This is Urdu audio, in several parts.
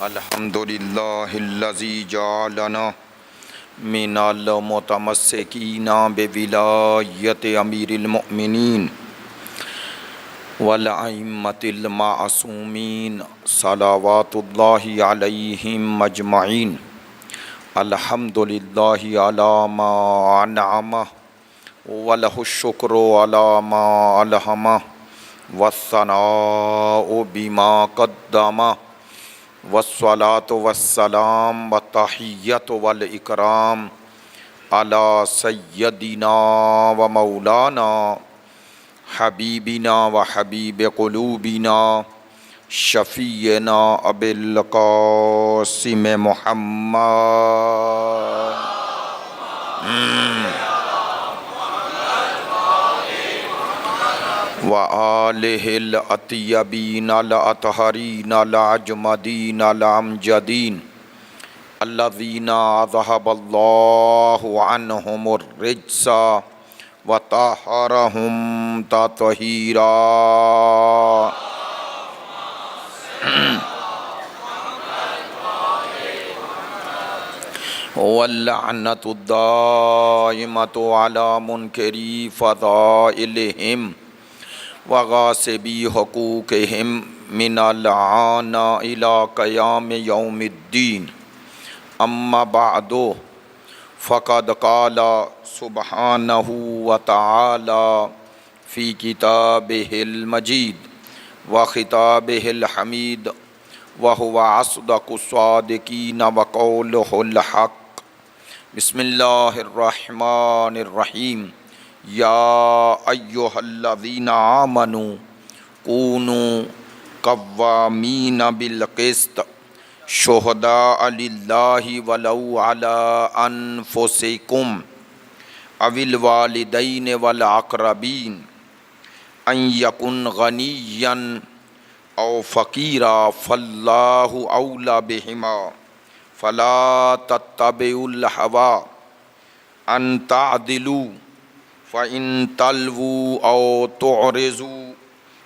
الحمد للہ الذی جعلنا من المتمسکین بولایت امیر المؤمنین والائمۃ المعصومین صلوات اللہ علیہم اجمعین. الحمد للہ علی ما انعم ولہ الشکر علی ما الہم والثناء بما قدم والصلاة والسلام والتحیۃ والاکرام علی سیدنا و مولانا حبیبنا و حبیب قلوبنا شفیعنا ابی القاسم محمد وآلہ الاطیبین الاطہرین الاجمدین الامجدین الذین اذہب اللہ عنہم الرجس وطہرہم تطہیرا. واللعنۃ الدائمۃ علی منکری فضائلہم وغاصبی حقوقہم من العان الی قیام یوم الدین. اما بعد فقد قال سبحانہ وتعالی فی کتابہ المجید وخطابہ الحمید وہو اصدق الصادقین وقولہ الحق. بسم اللہ الرحمن الرحیم. یا ایہا الذین آمنوا کونوا قوامین بالقسط شہداء للہ ولو علی انفسکم او الوالدین والاقربین ان یکن غنیا او فقیرا فاللہ اولی بہما فلا تتبعوا الہوی ان تعدلوا فَإِن تَلْوُوا أَوْ تُعْرِضُوا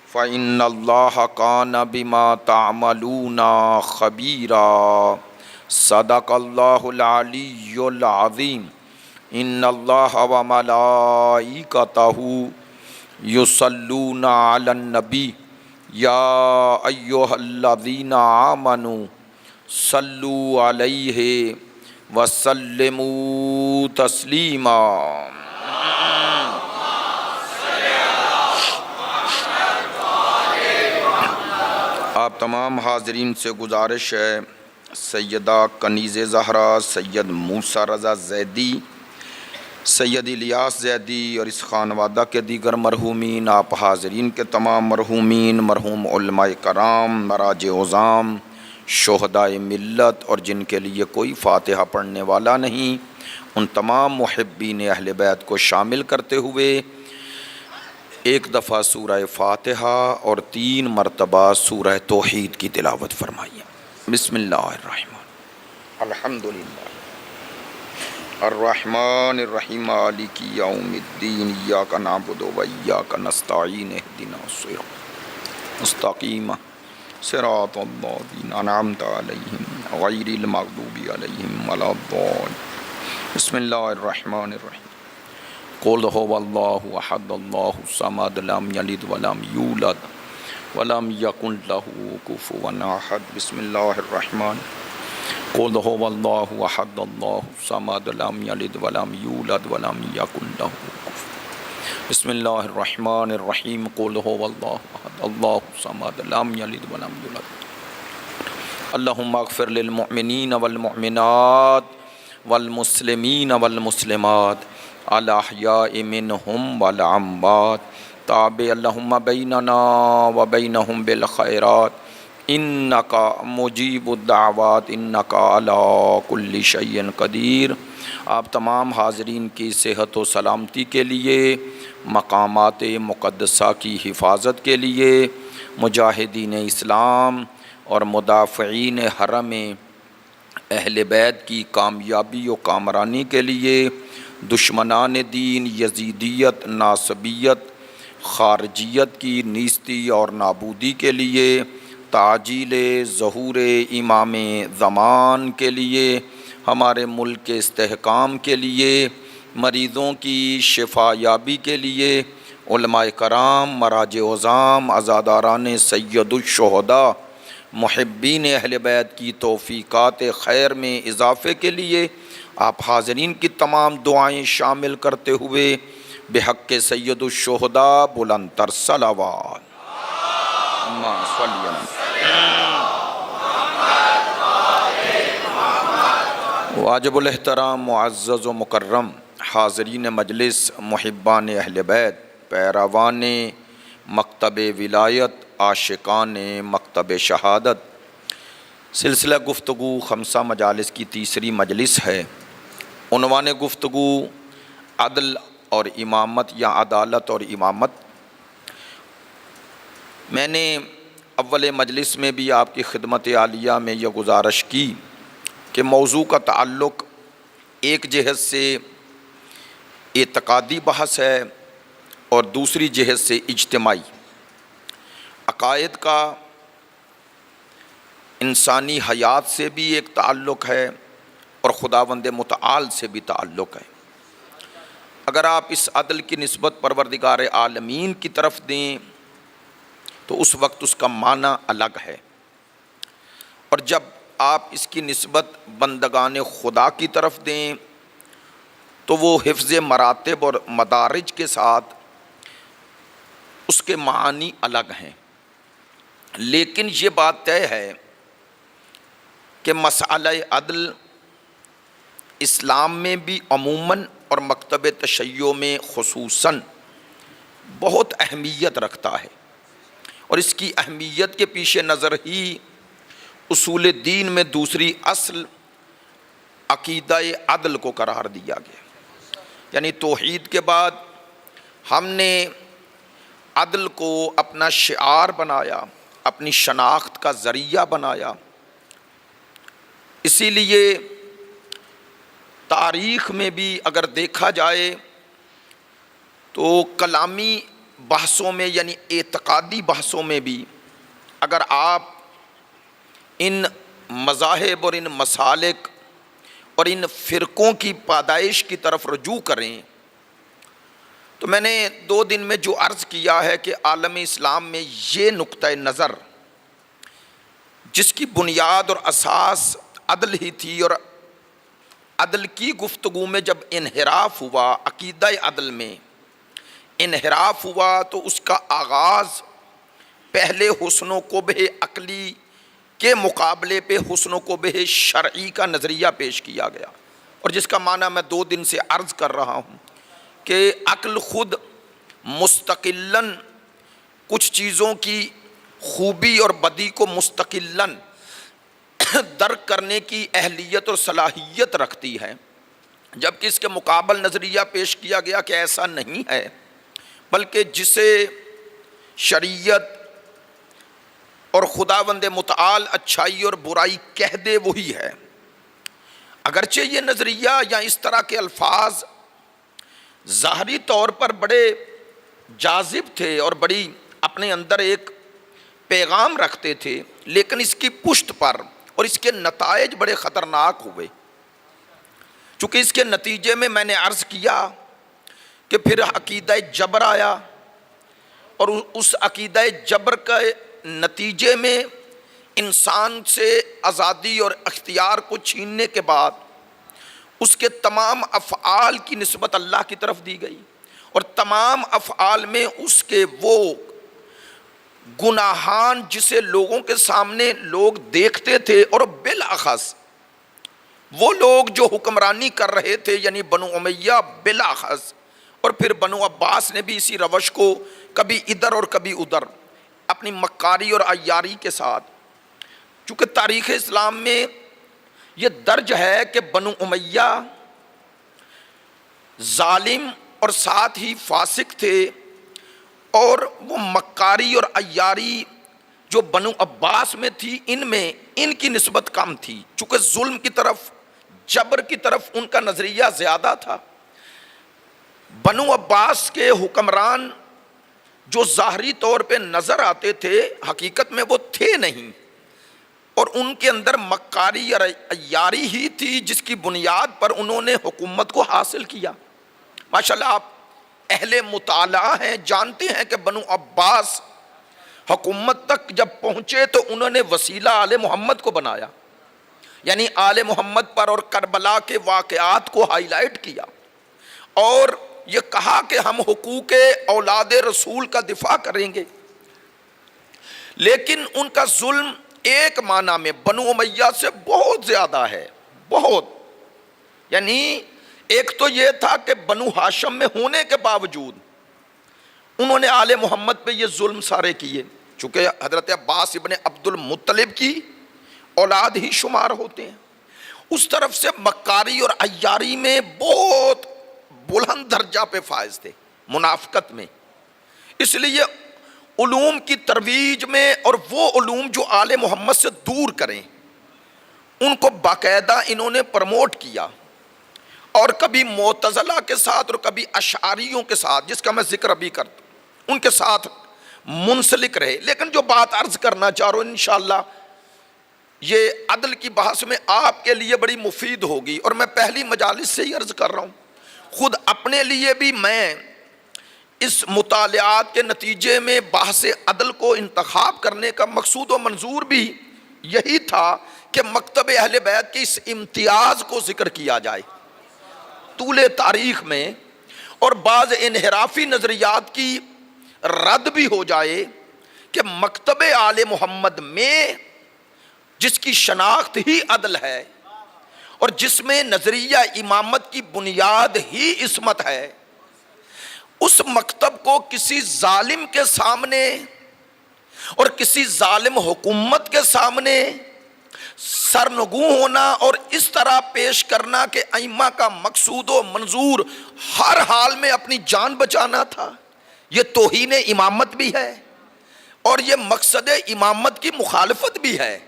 فَإِنَّ اللَّهَ كَانَ بِمَا تَعْمَلُونَ خَبِيرًا. صدق اللہ العلی العظیم. ان اللہ وملائکتہ یصلون علی النبی یا ایہا الذین آمنوا صلوا علیہ وسلموا تسلیما. آپ تمام حاضرین سے گزارش ہے سیدہ کنیز زہرا، سید موسیٰ رضا زیدی، سید الیاس زیدی اور اس خانوادہ کے دیگر مرحومین، آپ حاضرین کے تمام مرحومین، مرحوم علماء کرام، مراجع عظام، شہدائے ملت اور جن کے لیے کوئی فاتحہ پڑھنے والا نہیں، ان تمام محبین اہل بیت کو شامل کرتے ہوئے ایک دفعہ سورہ فاتحہ اور 3 مرتبہ سورہ توحید کی تلاوت فرمائیے. بسم اللہ الرحمن الحمدللہ الرحمن الرحیم مالک یوم الدین ایاک نعبد و ایاک نستعین اہدنا الصراط المستقیم صراط الذین انعمت علیہم غیر المغضوب علیہم ولا الضالین. بسم اللہ الرحمن الرحیم. قل هو اللہ احد اللہ الصمد لم یلد ولم یولد ولم یکن له کفوا احد. بسم اللہ الرحمن. قل هو اللہ احد اللہ الصمد لم یلد ولم یولد ولم یکن له کفوا. بسم اللہ الرحمن الرحیم. قل هو اللہ احد اللہ الصمد لم یلد ولم یولد. اللہم اغفر للمؤمنین والمؤمنات والمسلمین والمسلمات الاحیاء منہم والاموات. تابع اللہم بیننا وبینہم بالخیرات انکا مجیب الدعوات انکا علی کل شیء قدیر. آپ تمام حاضرین کی صحت و سلامتی کے لیے، مقامات مقدسہ کی حفاظت کے لیے، مجاہدین اسلام اور مدافعین حرم اہل بیت کی کامیابی و کامرانی کے لیے، دشمنان دین یزیدیت، ناصبیت، خارجیت کی نیستی اور نابودی کے لیے، تعجیل ظہور امام زمان کے لیے، ہمارے ملک کے استحکام کے لیے، مریضوں کی شفا یابی کے لیے، علماء کرام، مراجع عظام، عزاداران سید الشہداء، محبین اہل بیت کی توفیقات خیر میں اضافے کے لیے آپ حاضرین کی تمام دعائیں شامل کرتے ہوئے بحق سید الشہداء بلند تر صلوات اللہم صلی علی واجب الاحترام معزز و مکرم حاضرین مجلس، محبان اہل بیت، پیروان مکتب ولایت، عاشقان مکتب شہادت، سلسلہ گفتگو خمسہ مجالس کی تیسری مجلس ہے۔ عنوان گفتگو عدل اور امامت یا عدالت اور امامت۔ میں نے اول مجلس میں بھی آپ کی خدمت عالیہ میں یہ گزارش کی کہ موضوع کا تعلق ایک جہت سے اعتقادی بحث ہے اور دوسری جہت سے اجتماعی۔ عقائد کا انسانی حیات سے بھی ایک تعلق ہے اور خداوند متعال سے بھی تعلق ہے۔ اگر آپ اس عدل کی نسبت پروردگار عالمین کی طرف دیں تو اس وقت اس کا معنی الگ ہے، اور جب آپ اس کی نسبت بندگان خدا کی طرف دیں تو وہ حفظ مراتب اور مدارج کے ساتھ اس کے معانی الگ ہیں۔ لیکن یہ بات طے ہے کہ مسئلہ عدل اسلام میں بھی عموماً اور مکتب تشیع میں خصوصاً بہت اہمیت رکھتا ہے، اور اس کی اہمیت کے پیش نظر ہی اصول دین میں دوسری اصل عقیدہ عدل کو قرار دیا گیا۔ یعنی توحید کے بعد ہم نے عدل کو اپنا شعار بنایا، اپنی شناخت کا ذریعہ بنایا۔ اسی لیے تاریخ میں بھی اگر دیکھا جائے تو کلامی بحثوں میں یعنی اعتقادی بحثوں میں بھی اگر آپ ان مذاہب اور ان مسالک اور ان فرقوں کی پیدائش کی طرف رجوع کریں تو میں نے 2 دن میں جو عرض کیا ہے کہ عالم اسلام میں یہ نقطہ نظر جس کی بنیاد اور اساس عدل ہی تھی، اور عدل کی گفتگو میں جب انحراف ہوا، عقیدہ عدل میں انحراف ہوا تو اس کا آغاز پہلے حسن و قبح عقلی کے مقابلے پہ حسن و قبح شرعی کا نظریہ پیش کیا گیا، اور جس کا معنی میں 2 دن سے عرض کر رہا ہوں کہ عقل خود مستقلاً کچھ چیزوں کی خوبی اور بدی کو مستقلاً درک کرنے کی اہلیت اور صلاحیت رکھتی ہے، جبکہ اس کے مقابل نظریہ پیش کیا گیا کہ ایسا نہیں ہے، بلکہ جسے شریعت اور خداوند متعال اچھائی اور برائی کہہ دے وہی ہے۔ اگرچہ یہ نظریہ یا اس طرح کے الفاظ ظاہری طور پر بڑے جاذب تھے اور بڑی اپنے اندر ایک پیغام رکھتے تھے، لیکن اس کی پشت پر اور اس کے نتائج بڑے خطرناک ہوئے، چونکہ اس کے نتیجے میں نے عرض کیا کہ پھر عقیدہ جبر آیا، اور اس عقیدہ جبر کا نتیجے میں انسان سے آزادی اور اختیار کو چھیننے کے بعد اس کے تمام افعال کی نسبت اللہ کی طرف دی گئی، اور تمام افعال میں اس کے وہ گناہان جسے لوگوں کے سامنے لوگ دیکھتے تھے، اور بالاخص وہ لوگ جو حکمرانی کر رہے تھے یعنی بنو امیہ بالاخص، اور پھر بنو عباس نے بھی اسی روش کو کبھی ادھر اور کبھی ادھر اپنی مکاری اور عیاری کے ساتھ، چونکہ تاریخ اسلام میں یہ درج ہے کہ بنو امیہ ظالم اور ساتھ ہی فاسق تھے، اور وہ مکاری اور عیاری جو بنو عباس میں تھی ان کی نسبت کم تھی، چونکہ ظلم کی طرف جبر کی طرف ان کا نظریہ زیادہ تھا۔ بنو عباس کے حکمران جو ظاہری طور پہ نظر آتے تھے حقیقت میں وہ تھے نہیں، اور ان کے اندر مکاری اور عیاری ہی تھی جس کی بنیاد پر انہوں نے حکومت کو حاصل کیا۔ ماشاءاللہ آپ اہل مطالعہ ہیں، جانتے ہیں کہ بنو عباس حکومت تک جب پہنچے تو انہوں نے وسیلہ آل محمد کو بنایا، یعنی آل محمد پر اور کربلا کے واقعات کو ہائی لائٹ کیا، اور یہ کہا کہ ہم حقوق اولاد رسول کا دفاع کریں گے۔ لیکن ان کا ظلم ایک معنی میں بنو امیہ سے بہت زیادہ ہے، بہت، یعنی ایک تو یہ تھا کہ بنو ہاشم میں ہونے کے باوجود انہوں نے آل محمد پہ یہ ظلم سارے کیے، چونکہ حضرت عباس ابن عبد المطلب کی اولاد ہی شمار ہوتے ہیں۔ اس طرف سے مکاری اور عیاری میں بہت بلند درجہ پہ فائز تھے، منافقت میں، اس لیے علوم کی ترویج میں، اور وہ علوم جو آل محمد سے دور کریں ان کو باقاعدہ انہوں نے پروموٹ کیا، اور کبھی معتزلہ کے ساتھ اور کبھی اشعریوں کے ساتھ، جس کا میں ذکر ابھی کرتا ہوں، ان کے ساتھ منسلک رہے۔ لیکن جو بات عرض کرنا چاہ رہا ہوں انشاءاللہ یہ عدل کی بحث میں آپ کے لیے بڑی مفید ہوگی، اور میں پہلی مجالس سے ہی عرض کر رہا ہوں، خود اپنے لیے بھی میں اس مطالعات کے نتیجے میں بحث عدل کو انتخاب کرنے کا مقصود و منظور بھی یہی تھا کہ مکتب اہل بیت کے اس امتیاز کو ذکر کیا جائے طول تاریخ میں، اور بعض انحرافی نظریات کی رد بھی ہو جائے کہ مکتب آل محمد میں جس کی شناخت ہی عدل ہے اور جس میں نظریہ امامت کی بنیاد ہی عصمت ہے، اس مکتب کو کسی ظالم کے سامنے اور کسی ظالم حکومت کے سامنے سرنگوں ہونا اور اس طرح پیش کرنا کہ ائمہ کا مقصود و منظور ہر حال میں اپنی جان بچانا تھا، یہ توہین امامت بھی ہے اور یہ مقصد امامت کی مخالفت بھی ہے۔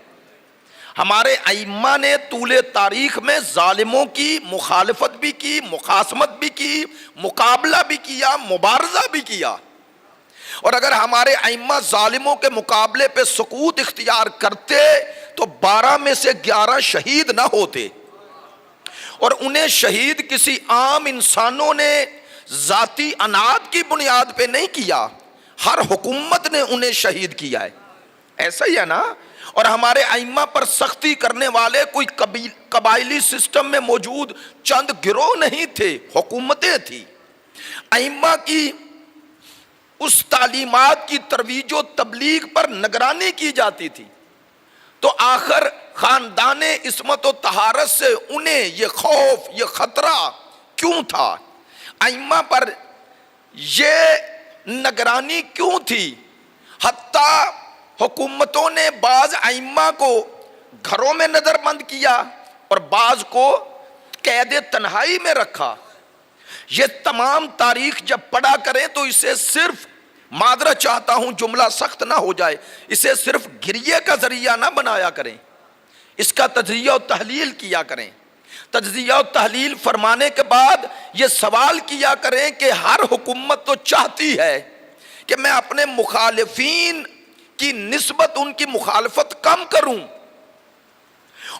ہمارے ائمہ نے طول تاریخ میں ظالموں کی مخالفت بھی کی، مخاصمت بھی کی، مقابلہ بھی کیا، مبارزہ بھی کیا، اور اگر ہمارے ائمہ ظالموں کے مقابلے پہ سکوت اختیار کرتے تو 12 میں سے 11 شہید نہ ہوتے، اور انہیں شہید کسی عام انسانوں نے ذاتی اناد کی بنیاد پہ نہیں کیا، ہر حکومت نے انہیں شہید کیا ہے، ایسا ہی ہے نا؟ اور ہمارے ائمہ پر سختی کرنے والے کوئی قبائلی سسٹم میں موجود چند گروہ نہیں تھے، حکومتیں تھی۔ ائمہ کی اس تعلیمات کی ترویج و تبلیغ پر نگرانی کی جاتی تھی، تو آخر خاندان عصمت و طہارت سے انہیں یہ خوف، یہ خطرہ کیوں تھا؟ ائمہ پر یہ نگرانی کیوں تھی؟ حتیٰ حکومتوں نے بعض ائمہ کو گھروں میں نظر بند کیا اور بعض کو قید تنہائی میں رکھا۔ یہ تمام تاریخ جب پڑھا کریں تو اسے صرف، معذرت چاہتا ہوں جملہ سخت نہ ہو جائے، اسے صرف گریے کا ذریعہ نہ بنایا کریں، اس کا تجزیہ و تحلیل کیا کریں۔ تجزیہ و تحلیل فرمانے کے بعد یہ سوال کیا کریں کہ ہر حکومت تو چاہتی ہے کہ میں اپنے مخالفین کی نسبت ان کی مخالفت کم کروں،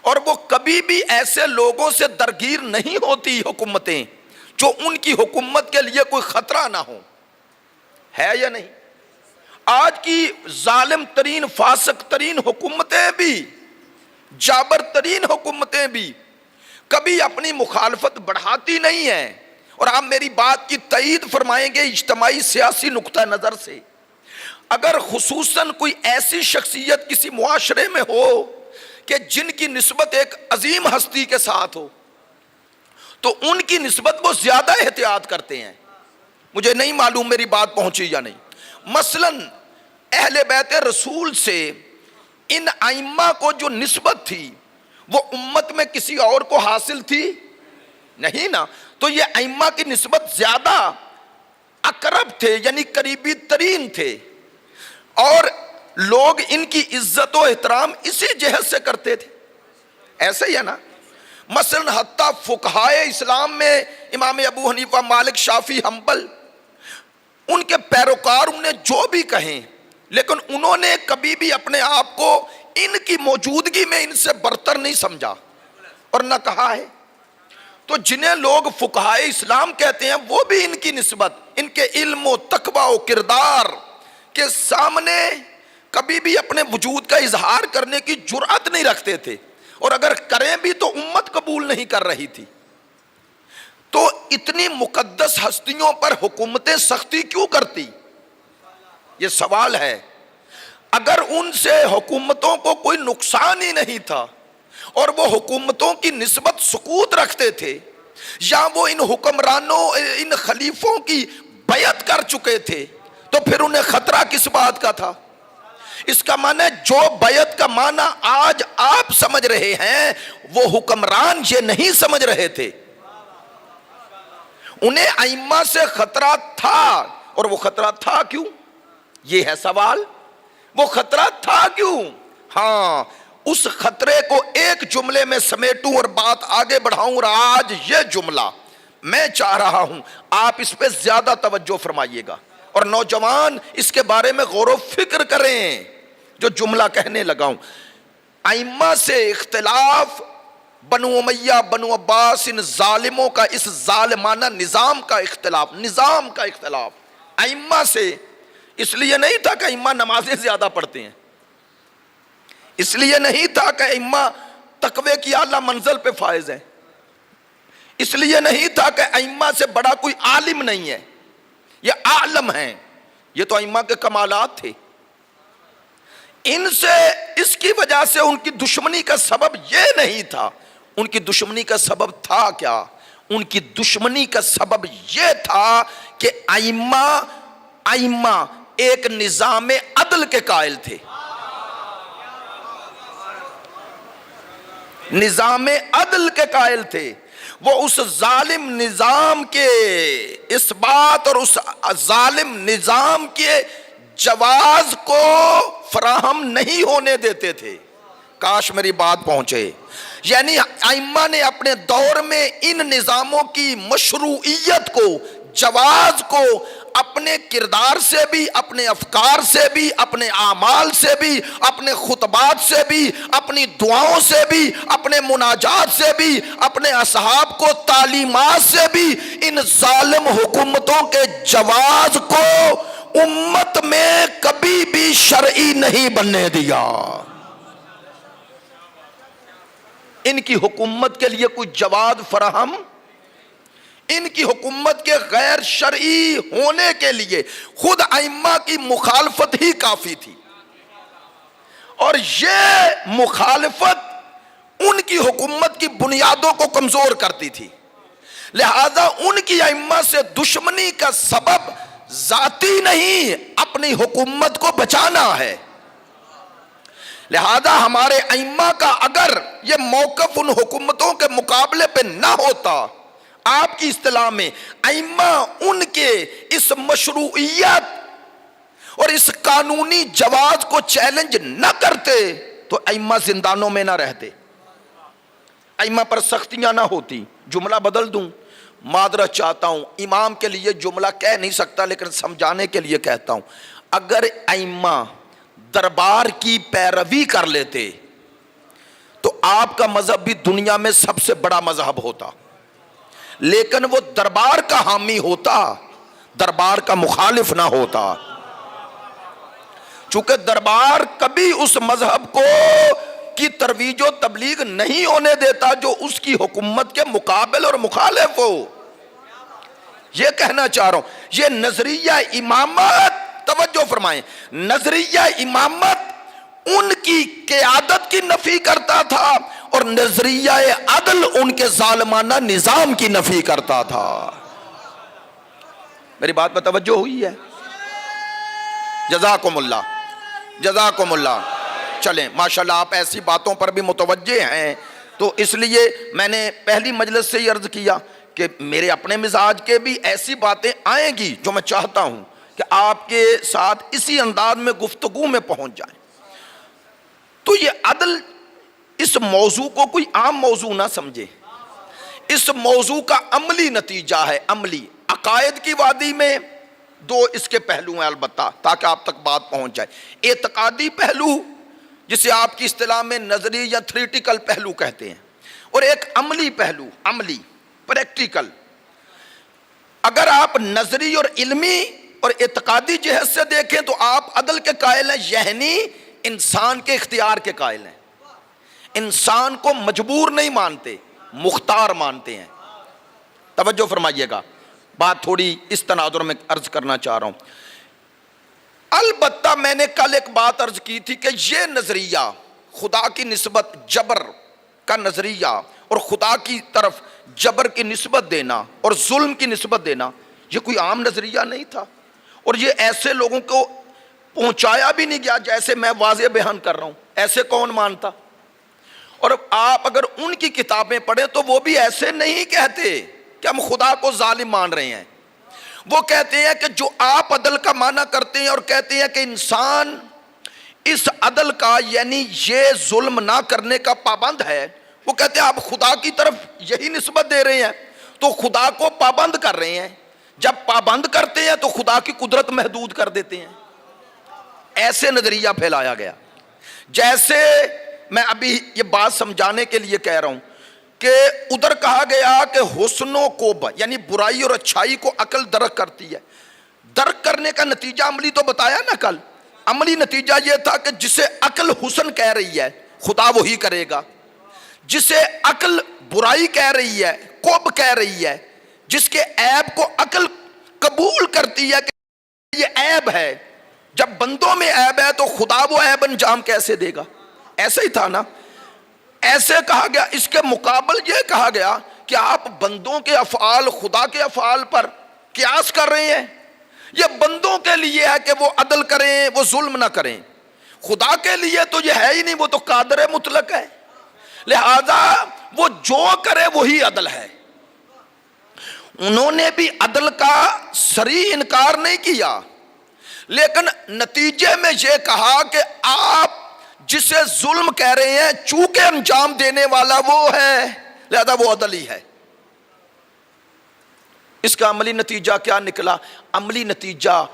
اور وہ کبھی بھی ایسے لوگوں سے درگیر نہیں ہوتی حکومتیں جو ان کی حکومت کے لیے کوئی خطرہ نہ ہو، ہے یا نہیں؟ آج کی ظالم ترین، فاسق ترین حکومتیں بھی، جابر ترین حکومتیں بھی کبھی اپنی مخالفت بڑھاتی نہیں ہیں، اور آپ میری بات کی تائید فرمائیں گے اجتماعی سیاسی نقطہ نظر سے، اگر خصوصاً کوئی ایسی شخصیت کسی معاشرے میں ہو کہ جن کی نسبت ایک عظیم ہستی کے ساتھ ہو تو ان کی نسبت وہ زیادہ احتیاط کرتے ہیں۔ مجھے نہیں معلوم میری بات پہنچی یا نہیں۔ مثلاً اہل بیت رسول سے ان ائمہ کو جو نسبت تھی وہ امت میں کسی اور کو حاصل تھی نہیں نا، تو یہ ائمہ کی نسبت زیادہ اقرب تھے، یعنی قریبی ترین تھے، اور لوگ ان کی عزت و احترام اسی جہت سے کرتے تھے، ایسا ہی ہے نا؟ مثلا حتیٰ فقہائے اسلام میں امام ابو حنیفہ، مالک، شافعی، حنبل، ان کے پیروکار انہیں جو بھی کہیں، لیکن انہوں نے کبھی بھی اپنے آپ کو ان کی موجودگی میں ان سے برتر نہیں سمجھا اور نہ کہا ہے۔ تو جنہیں لوگ فقہائے اسلام کہتے ہیں وہ بھی ان کی نسبت ان کے علم و تقویٰ و کردار کے سامنے کبھی بھی اپنے وجود کا اظہار کرنے کی جرأت نہیں رکھتے تھے، اور اگر کریں بھی تو امت قبول نہیں کر رہی تھی۔ تو اتنی مقدس ہستیوں پر حکومتیں سختی کیوں کرتی؟ یہ سوال ہے۔ اگر ان سے حکومتوں کو کوئی نقصان ہی نہیں تھا اور وہ حکومتوں کی نسبت سکوت رکھتے تھے، یا وہ ان حکمرانوں ان خلیفوں کی بیعت کر چکے تھے، تو پھر انہیں خطرہ کس بات کا تھا؟ اس کا معنی جو بیعت کا معنی آج آپ سمجھ رہے ہیں وہ حکمران یہ نہیں سمجھ رہے تھے۔ انہیں ائمہ سے خطرہ تھا، اور وہ خطرہ تھا کیوں؟ یہ ہے سوال، وہ خطرہ تھا کیوں؟ ہاں، اس خطرے کو ایک جملے میں سمیٹوں اور بات آگے بڑھاؤں، اور آج یہ جملہ میں چاہ رہا ہوں آپ اس پہ زیادہ توجہ فرمائیے گا، اور نوجوان اس کے بارے میں غور و فکر کریں جو جملہ کہنے لگا ہوں۔ ائمہ سے اختلاف، بنو امیہ بنو عباس ان ظالموں کا اس ظالمانہ نظام کا اختلاف ائمہ سے اس لیے نہیں تھا کہ ائمہ نمازیں زیادہ پڑھتے ہیں، اس لیے نہیں تھا کہ ائمہ تقوی کی اعلیٰ منزل پہ فائز ہیں، اس لیے نہیں تھا کہ ائمہ سے بڑا کوئی عالم نہیں ہے، یہ عالم ہیں، یہ تو ائمہ کے کمالات تھے۔ ان سے اس کی وجہ سے ان کی دشمنی کا سبب یہ نہیں تھا۔ ان کی دشمنی کا سبب تھا کیا؟ ان کی دشمنی کا سبب یہ تھا کہ ائمہ ایک نظام عدل کے قائل تھے، نظام عدل کے قائل تھے۔ وہ اس ظالم نظام کے اس بات اور اس ظالم نظام کے جواز کو فراہم نہیں ہونے دیتے تھے۔ کاش میری بات پہنچے۔ یعنی ائمہ نے اپنے دور میں ان نظاموں کی مشروعیت کو، جواز کو اپنے کردار سے بھی، اپنے افکار سے بھی، اپنے اعمال سے بھی، اپنے خطبات سے بھی، اپنی دعاؤں سے بھی، اپنے مناجات سے بھی، اپنے اصحاب کو تعلیمات سے بھی ان ظالم حکومتوں کے جواز کو امت میں کبھی بھی شرعی نہیں بننے دیا۔ ان کی حکومت کے لیے کوئی جواز فراہم، ان کی حکومت کے غیر شرعی ہونے کے لیے خود ائمہ کی مخالفت ہی کافی تھی، اور یہ مخالفت ان کی حکومت کی بنیادوں کو کمزور کرتی تھی۔ لہذا ان کی ائمہ سے دشمنی کا سبب ذاتی نہیں، اپنی حکومت کو بچانا ہے۔ لہذا ہمارے ائمہ کا اگر یہ موقف ان حکومتوں کے مقابلے پہ نہ ہوتا، آپ کی اصطلاح میں ائمہ ان کے اس مشروعیت اور اس قانونی جواز کو چیلنج نہ کرتے تو ائمہ زندانوں میں نہ رہتے، ائمہ پر سختیاں نہ ہوتی۔ جملہ بدل دوں، معذرت چاہتا ہوں، امام کے لیے جملہ کہہ نہیں سکتا لیکن سمجھانے کے لیے کہتا ہوں۔ اگر ائمہ دربار کی پیروی کر لیتے تو آپ کا مذہب بھی دنیا میں سب سے بڑا مذہب ہوتا، لیکن وہ دربار کا حامی ہوتا، دربار کا مخالف نہ ہوتا۔ چونکہ دربار کبھی اس مذہب کو کی ترویج و تبلیغ نہیں ہونے دیتا جو اس کی حکومت کے مقابل اور مخالف ہو۔ یہ کہنا چاہ رہا ہوں، یہ نظریہ امامت، توجہ فرمائیں، نظریہ امامت ان کی قیادت کی نفی کرتا تھا اور نظریہ عدل ان کے ظالمانہ نظام کی نفی کرتا تھا۔ میری بات میں توجہ ہوئی ہے؟ جزاکم اللہ، جزاکم اللہ۔ چلیں ماشاءاللہ آپ ایسی باتوں پر بھی متوجہ ہیں، تو اس لیے میں نے پہلی مجلس سے یہ عرض کیا کہ میرے اپنے مزاج کے بھی ایسی باتیں آئیں گی جو میں چاہتا ہوں کہ آپ کے ساتھ اسی انداز میں گفتگو میں پہنچ جائیں۔ تو یہ عدل، اس موضوع کو کوئی عام موضوع نہ سمجھے، اس موضوع کا عملی نتیجہ ہے، عملی۔ عقائد کی وادی میں دو اس کے پہلو ہیں البتہ تاکہ آپ تک بات پہنچ جائے۔ اعتقادی پہلو جسے آپ کی اصطلاح میں نظری یا تھیوریٹیکل پہلو کہتے ہیں، اور ایک عملی پہلو، عملی پریکٹیکل۔ اگر آپ نظری اور علمی اور اعتقادی جہت سے دیکھیں تو آپ عدل کے قائل ہیں، یعنی انسان کے اختیار کے قائل ہیں، انسان کو مجبور نہیں مانتے، مختار مانتے ہیں۔ توجہ فرمائیے گا، بات تھوڑی اس تناظر میں عرض کرنا چاہ رہا ہوں۔ البتہ میں نے کل ایک بات عرض کی تھی کہ یہ نظریہ خدا کی نسبت جبر کا نظریہ اور خدا کی طرف جبر کی نسبت دینا اور ظلم کی نسبت دینا یہ کوئی عام نظریہ نہیں تھا، اور یہ ایسے لوگوں کو پہنچایا بھی نہیں گیا جیسے میں واضح بیان کر رہا ہوں۔ ایسے کون مانتا؟ اور آپ اگر ان کی کتابیں پڑھیں تو وہ بھی ایسے نہیں کہتے کہ ہم خدا کو ظالم مان رہے ہیں۔ وہ کہتے ہیں کہ جو آپ عدل کا معنی کرتے ہیں اور کہتے ہیں کہ انسان اس عدل کا یعنی یہ ظلم نہ کرنے کا پابند ہے، وہ کہتے ہیں آپ خدا کی طرف یہی نسبت دے رہے ہیں تو خدا کو پابند کر رہے ہیں۔ جب پابند کرتے ہیں تو خدا کی قدرت محدود کر دیتے ہیں۔ ایسے نظریہ پھیلایا گیا۔ جیسے میں ابھی یہ بات سمجھانے کے لیے کہہ رہا ہوں کہ ادھر کہا گیا کہ حسن و قوب یعنی برائی اور اچھائی کو عقل درک کرتی ہے۔ درک کرنے کا نتیجہ عملی تو بتایا نا کل۔ عملی نتیجہ یہ تھا کہ جسے عقل حسن کہہ رہی ہے خدا وہی کرے گا، جسے عقل برائی کہہ رہی ہے، قوب کہہ رہی ہے، جس کے عیب کو عقل قبول کرتی ہے کہ یہ عیب ہے، جب بندوں میں عیب ہے تو خدا وہ عیب انجام کیسے دے گا؟ ایسے ہی تھا نا۔ ایسے کہا گیا، اس کے مقابل یہ کہا گیا کہ آپ بندوں کے افعال خدا کے افعال پر قیاس کر رہے ہیں۔ یہ بندوں کے لیے ہے کہ وہ عدل کریں، وہ ظلم نہ کریں، خدا کے لیے تو یہ ہے ہی نہیں، وہ تو قادر مطلق ہے، لہذا وہ جو کرے وہی عدل ہے۔ انہوں نے بھی عدل کا صریح انکار نہیں کیا، لیکن نتیجے میں یہ کہا کہ آپ جسے ظلم کہہ رہے ہیں چونکہ انجام دینے والا وہ ہے لہذا وہ عدل ہی ہے۔ اس کا عملی نتیجہ کیا نکلا؟ عملی نتیجہ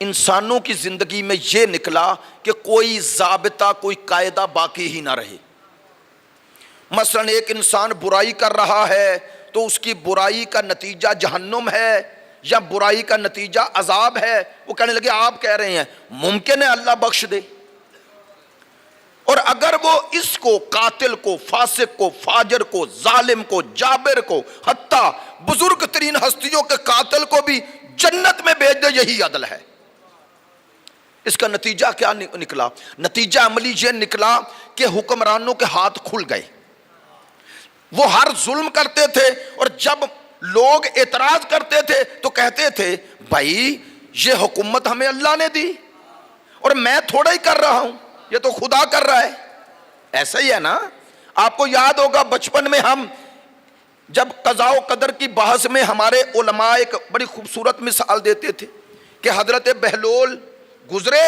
انسانوں کی زندگی میں یہ نکلا کہ کوئی ضابطہ، کوئی قاعدہ باقی ہی نہ رہے۔ مثلا ایک انسان برائی کر رہا ہے تو اس کی برائی کا نتیجہ جہنم ہے یا برائی کا نتیجہ عذاب ہے، وہ کہنے لگے آپ کہہ رہے ہیں ممکن ہے اللہ بخش دے، اور اگر وہ اس کو قاتل کو، فاسق کو، فاجر کو، ظالم کو، جابر کو، حتیٰ بزرگ ترین ہستیوں کے قاتل کو بھی جنت میں بھیج دے، یہی عدل ہے۔ اس کا نتیجہ کیا نکلا؟ نتیجہ عملی یہ نکلا کہ حکمرانوں کے ہاتھ کھل گئے، وہ ہر ظلم کرتے تھے، اور جب لوگ اعتراض کرتے تھے تو کہتے تھے بھائی یہ حکومت ہمیں اللہ نے دی اور میں تھوڑا ہی کر رہا ہوں، یہ تو خدا کر رہا ہے۔ ایسا ہی ہے نا۔ آپ کو یاد ہوگا بچپن میں ہم جب قضاء و قدر کی بحث میں ہمارے علماء ایک بڑی خوبصورت مثال دیتے تھے کہ حضرت بہلول گزرے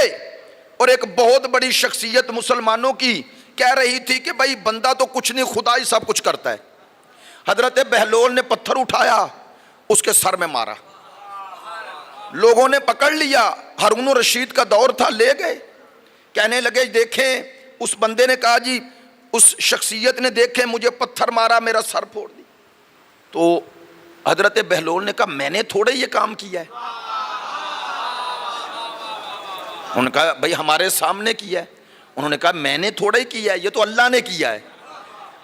اور ایک بہت بڑی شخصیت مسلمانوں کی کہہ رہی تھی کہ بھائی بندہ تو کچھ نہیں، خدا ہی سب کچھ کرتا ہے۔ حضرت بہلول نے پتھر اٹھایا، اس کے سر میں مارا، لوگوں نے پکڑ لیا، ہارون الرشید کا دور تھا، لے گئے، کہنے لگے دیکھیں، اس بندے نے کہا جی اس شخصیت نے دیکھیں مجھے پتھر مارا، میرا سر پھوڑ دی۔ تو حضرت بہلول نے کہا میں نے تھوڑے یہ کام کیا ہے۔ انہوں نے کہا بھائی ہمارے سامنے کیا ہے۔ انہوں نے کہا میں نے تھوڑا ہی کیا ہے، یہ تو اللہ نے کیا ہے،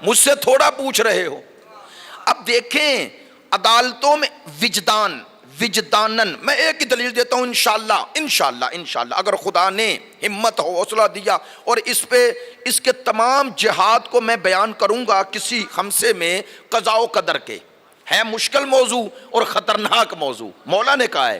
مجھ سے تھوڑا پوچھ رہے ہو۔ اب دیکھیں عدالتوں میں وجدانن میں ایک ہی دلیل دیتا ہوں، انشاءاللہ اگر خدا نے ہمت حوصلہ دیا، اور اس کے تمام جہاد کو میں بیان کروں گا کسی خمسے میں قضاء و قدر کے۔ ہے مشکل موضوع اور خطرناک موضوع، مولا نے کہا ہے،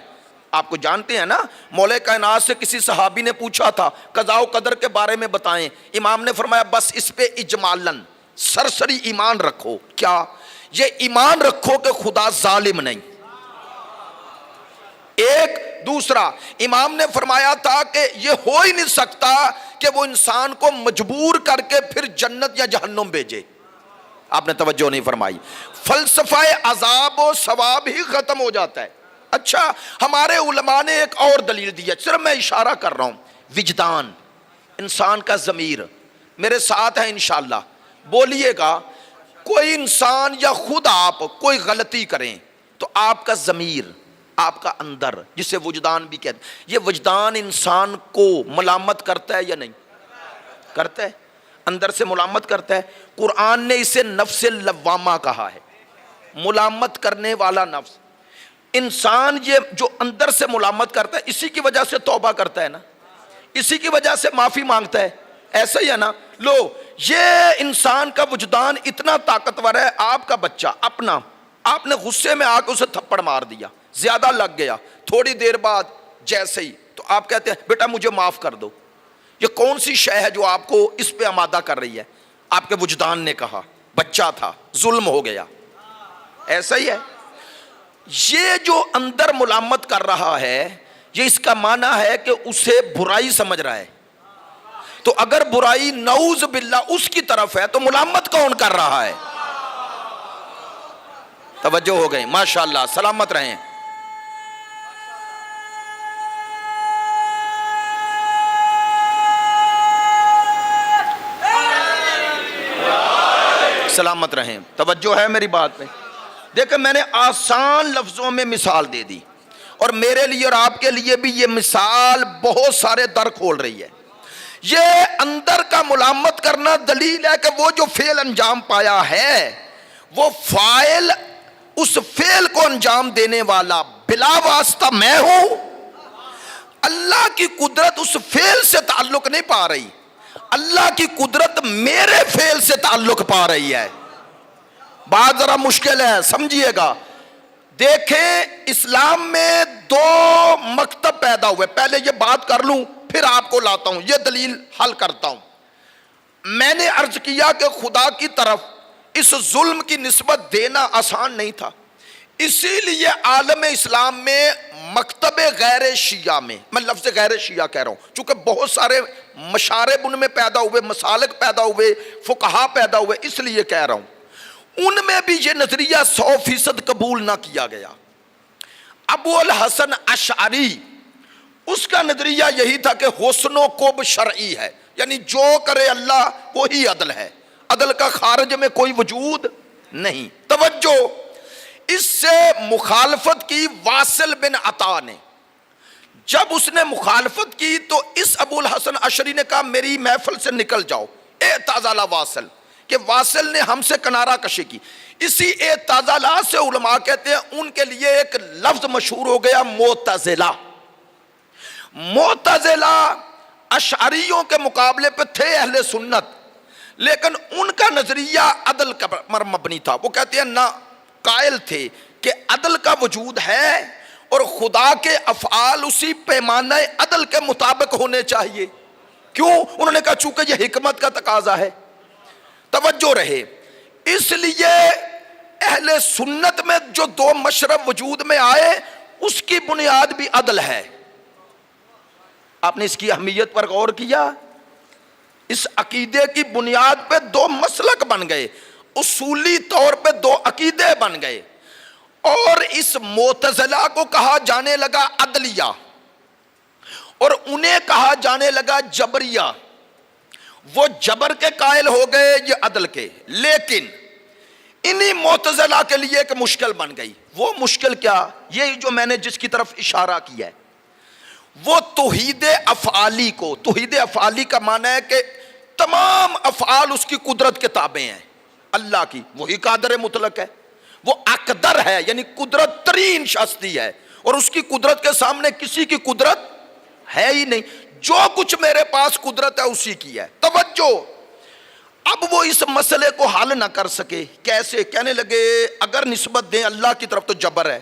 آپ کو جانتے ہیں نا، مولا کائنات سے کسی صحابی نے پوچھا تھا قضاء و قدر کے بارے میں بتائیں، امام نے فرمایا بس اس پہ اجمالاً سرسری ایمان رکھو۔ کیا؟ یہ ایمان رکھو کہ خدا ظالم نہیں۔ ایک دوسرا امام نے فرمایا تھا کہ یہ ہو ہی نہیں سکتا کہ وہ انسان کو مجبور کر کے پھر جنت یا جہنم بھیجے۔ آپ نے توجہ نہیں فرمائی، فلسفہ عذاب و ثواب ہی ختم ہو جاتا ہے۔ اچھا ہمارے علماء نے ایک اور دلیل دی ہے، صرف میں اشارہ کر رہا ہوں، وجدان، انسان کا ضمیر، میرے ساتھ ہے انشاءاللہ، بولیے گا کوئی انسان یا خود آپ کوئی غلطی کریں تو آپ کا ضمیر، آپ کا اندر، جسے وجدان بھی کہتے ہیں، یہ وجدان انسان کو ملامت کرتا ہے یا نہیں کرتا ہے؟ اندر سے ملامت کرتا ہے۔ قرآن نے اسے نفس لوامہ کہا ہے، ملامت کرنے والا نفس۔ انسان یہ جو اندر سے ملامت کرتا ہے، اسی کی وجہ سے توبہ کرتا ہے نا، اسی کی وجہ سے معافی مانگتا ہے، ایسا ہی ہے نا؟ لو یہ انسان کا وجدان اتنا طاقتور ہے، آپ کا بچہ اپنا، آپ نے غصے میں آ کے اسے تھپڑ مار دیا، زیادہ لگ گیا، تھوڑی دیر بعد جیسے ہی تو آپ کہتے ہیں بیٹا مجھے معاف کر دو، یہ کون سی شے ہے جو آپ کو اس پہ آمادہ کر رہی ہے؟ آپ کے وجدان نے کہا، بچہ تھا، ظلم ہو گیا، ایسا ہی ہے۔ یہ جو اندر ملامت کر رہا ہے، یہ اس کا معنی ہے کہ اسے برائی سمجھ رہا ہے، تو اگر برائی نعوذ باللہ اس کی طرف ہے تو ملامت کون کر رہا ہے؟ توجہ ہو گئی، ماشاءاللہ، سلامت رہیں۔ سلامت رہیں، توجہ ہے میری بات پہ؟ دیکھیں میں نے آسان لفظوں میں مثال دے دی، اور میرے لیے اور آپ کے لیے بھی یہ مثال بہت سارے در کھول رہی ہے۔ یہ اندر کا ملامت کرنا دلیل ہے کہ وہ جو فعل انجام پایا ہے، وہ فاعل، اس فعل کو انجام دینے والا بلا واسطہ میں ہوں۔ اللہ کی قدرت اس فعل سے تعلق نہیں پا رہی، اللہ کی قدرت میرے فعل سے تعلق پا رہی ہے۔ بات ذرا مشکل ہے، سمجھیے گا۔ دیکھیں اسلام میں دو مکتب پیدا ہوئے، پہلے یہ بات کر لوں پھر آپ کو لاتا ہوں، یہ دلیل حل کرتا ہوں۔ میں نے عرض کیا کہ خدا کی طرف اس ظلم کی نسبت دینا آسان نہیں تھا، اسی لیے عالم اسلام میں مکتب غیر شیعہ میں، میں لفظ غیر شیعہ کہہ رہا ہوں چونکہ بہت سارے مشارب ان میں پیدا ہوئے، مسالک پیدا ہوئے، فقہا پیدا ہوئے، اس لیے کہہ رہا ہوں، ان میں بھی یہ نظریہ 100% قبول نہ کیا گیا۔ ابو الحسن اشعری، اس کا نظریہ یہی تھا کہ حسن و قب شرعی ہے، یعنی جو کرے اللہ وہی عدل ہے، عدل کا خارج میں کوئی وجود نہیں۔ توجہ، اس سے مخالفت کی واصل بن عطا نے، جب اس نے مخالفت کی تو اس ابو الحسن اشعری نے کہا میری محفل سے نکل جاؤ، اعتزل واصل، کہ واصل نے ہم سے کنارہ کشی کی۔ اسی اعتزالہ سے علماء کہتے ہیں ان کے لیے ایک لفظ مشہور ہو گیا معتزلہ۔ معتزلہ اشعریوں کے مقابلے پہ تھے اہل سنت، لیکن ان کا نظریہ عدل پر مبنی تھا۔ وہ کہتے ہیں نہ، قائل تھے کہ عدل کا وجود ہے اور خدا کے افعال اسی پیمانہ عدل کے مطابق ہونے چاہیے۔ کیوں؟ انہوں نے کہا چونکہ یہ حکمت کا تقاضا ہے۔ توجہ رہے، اس لیے اہل سنت میں جو دو مشرب وجود میں آئے اس کی بنیاد بھی عدل ہے۔ آپ نے اس کی اہمیت پر غور کیا؟ اس عقیدے کی بنیاد پہ دو مسلک بن گئے، اصولی طور پہ دو عقیدے بن گئے، اور اس معتزلہ کو کہا جانے لگا عدلیہ اور انہیں کہا جانے لگا جبریہ۔ وہ جبر کے قائل ہو گئے، یہ عدل کے، لیکن انہی معتزلہ کے لیے ایک مشکل بن گئی۔ وہ مشکل کیا؟ یہ جو میں نے جس کی طرف اشارہ کیا ہے، وہ توحید افعالی کو، توحید افعالی کا معنی ہے کہ تمام افعال اس کی قدرت کے تابع ہیں، اللہ کی، وہی قادر مطلق ہے، وہ اقدر ہے، یعنی قدرت ترین شخصی ہے، اور اس کی قدرت کے سامنے کسی کی قدرت ہے ہی نہیں، جو کچھ میرے پاس قدرت ہے اسی کی ہے۔ توجہ، اب وہ اس مسئلے کو حل نہ کر سکے، کیسے؟ کہنے لگے اگر نسبت دیں اللہ کی طرف تو جبر ہے،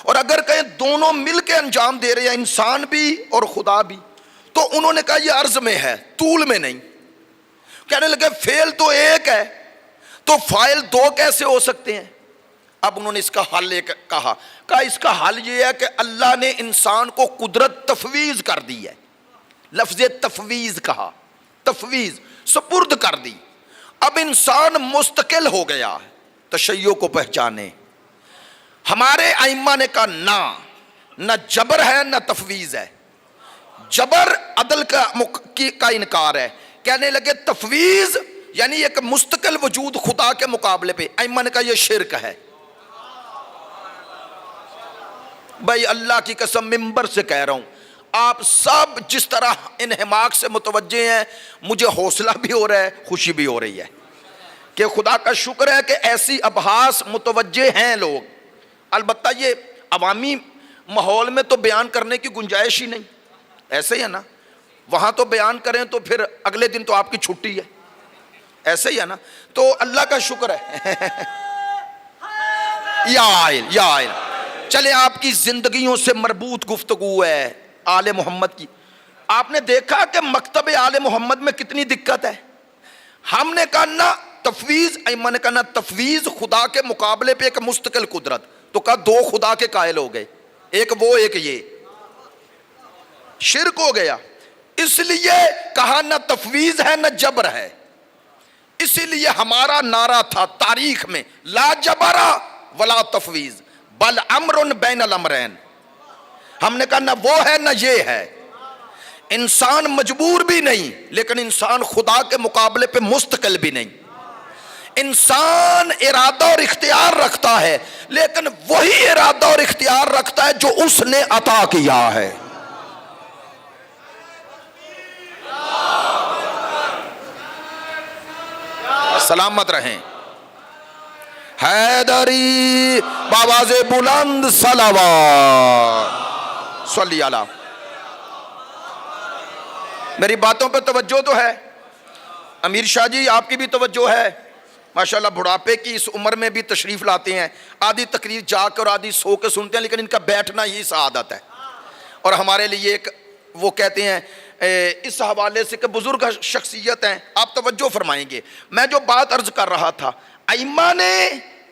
اور اگر کہیں دونوں مل کے انجام دے رہے ہیں، انسان بھی اور خدا بھی، تو انہوں نے کہا یہ عرض میں ہے، طول میں نہیں۔ کہنے لگے فعل تو ایک ہے تو فاعل دو کیسے ہو سکتے ہیں؟ اب انہوں نے اس کا حل کہا اس کا حل یہ ہے کہ اللہ نے انسان کو قدرت تفویض کر دی ہے۔ لفظ تفویض کہا، تفویض، سپرد کر دی۔ اب انسان مستقل ہو گیا، تشیع کو پہچانے، ہمارے ائمہ نے کہا نہ جبر ہے نہ تفویض ہے. جبر عدل کا انکار ہے. کہنے لگے تفویض یعنی ایک مستقل وجود خدا کے مقابلے پہ. ائمہ نے کہا یہ شرک ہے. بھائی اللہ کی قسم ممبر سے کہہ رہا ہوں، آپ سب جس طرح انہماک سے متوجہ ہیں، مجھے حوصلہ بھی ہو رہا ہے، خوشی بھی ہو رہی ہے کہ خدا کا شکر ہے کہ ایسی ابحاث متوجہ ہیں لوگ. البتہ یہ عوامی ماحول میں تو بیان کرنے کی گنجائش ہی نہیں. ایسے ہی ہے نا، وہاں تو بیان کریں تو پھر اگلے دن تو آپ کی چھٹی ہے. ایسے ہی ہے نا. تو اللہ کا شکر ہے. یا عائل چلے آپ کی زندگیوں سے مربوط گفتگو ہے آل محمد کی. آپ نے دیکھا کہ مکتب آل محمد میں کتنی دقت ہے. ہم نے کہا نہ تفویض، ائمہ نے کہا نہ تفویض، خدا کے مقابلے پہ ایک مستقل قدرت. تو کہا دو خدا کے قائل ہو گئے، ایک وہ ایک یہ، شرک ہو گیا. اس لیے کہا نہ تفویض ہے نہ جبر ہے. اسی لیے ہمارا نعرہ تھا تاریخ میں لا جبر ولا تفویض بل امر بین الامرین. ہم نے کہا نہ وہ ہے نہ یہ ہے. انسان مجبور بھی نہیں لیکن انسان خدا کے مقابلے پہ مستقل بھی نہیں. انسان ارادہ اور اختیار رکھتا ہے لیکن وہی ارادہ اور اختیار رکھتا ہے جو اس نے عطا کیا ہے. سلامت رہیں. حیدری بآواز بلند صلوات صلی اللہ. میری باتوں پہ توجہ تو ہے. امیر شاہ جی آپ کی بھی توجہ ہے ماشاءاللہ. بڑھاپے کی اس عمر میں بھی تشریف لاتے ہیں. آدھی تقریر جا کر آدھی سو کے سنتے ہیں لیکن ان کا بیٹھنا ہی سعادت ہے. اور ہمارے لیے ایک وہ کہتے ہیں اس حوالے سے کہ بزرگ شخصیت ہیں. آپ توجہ فرمائیں گے. میں جو بات عرض کر رہا تھا، ائمہ نے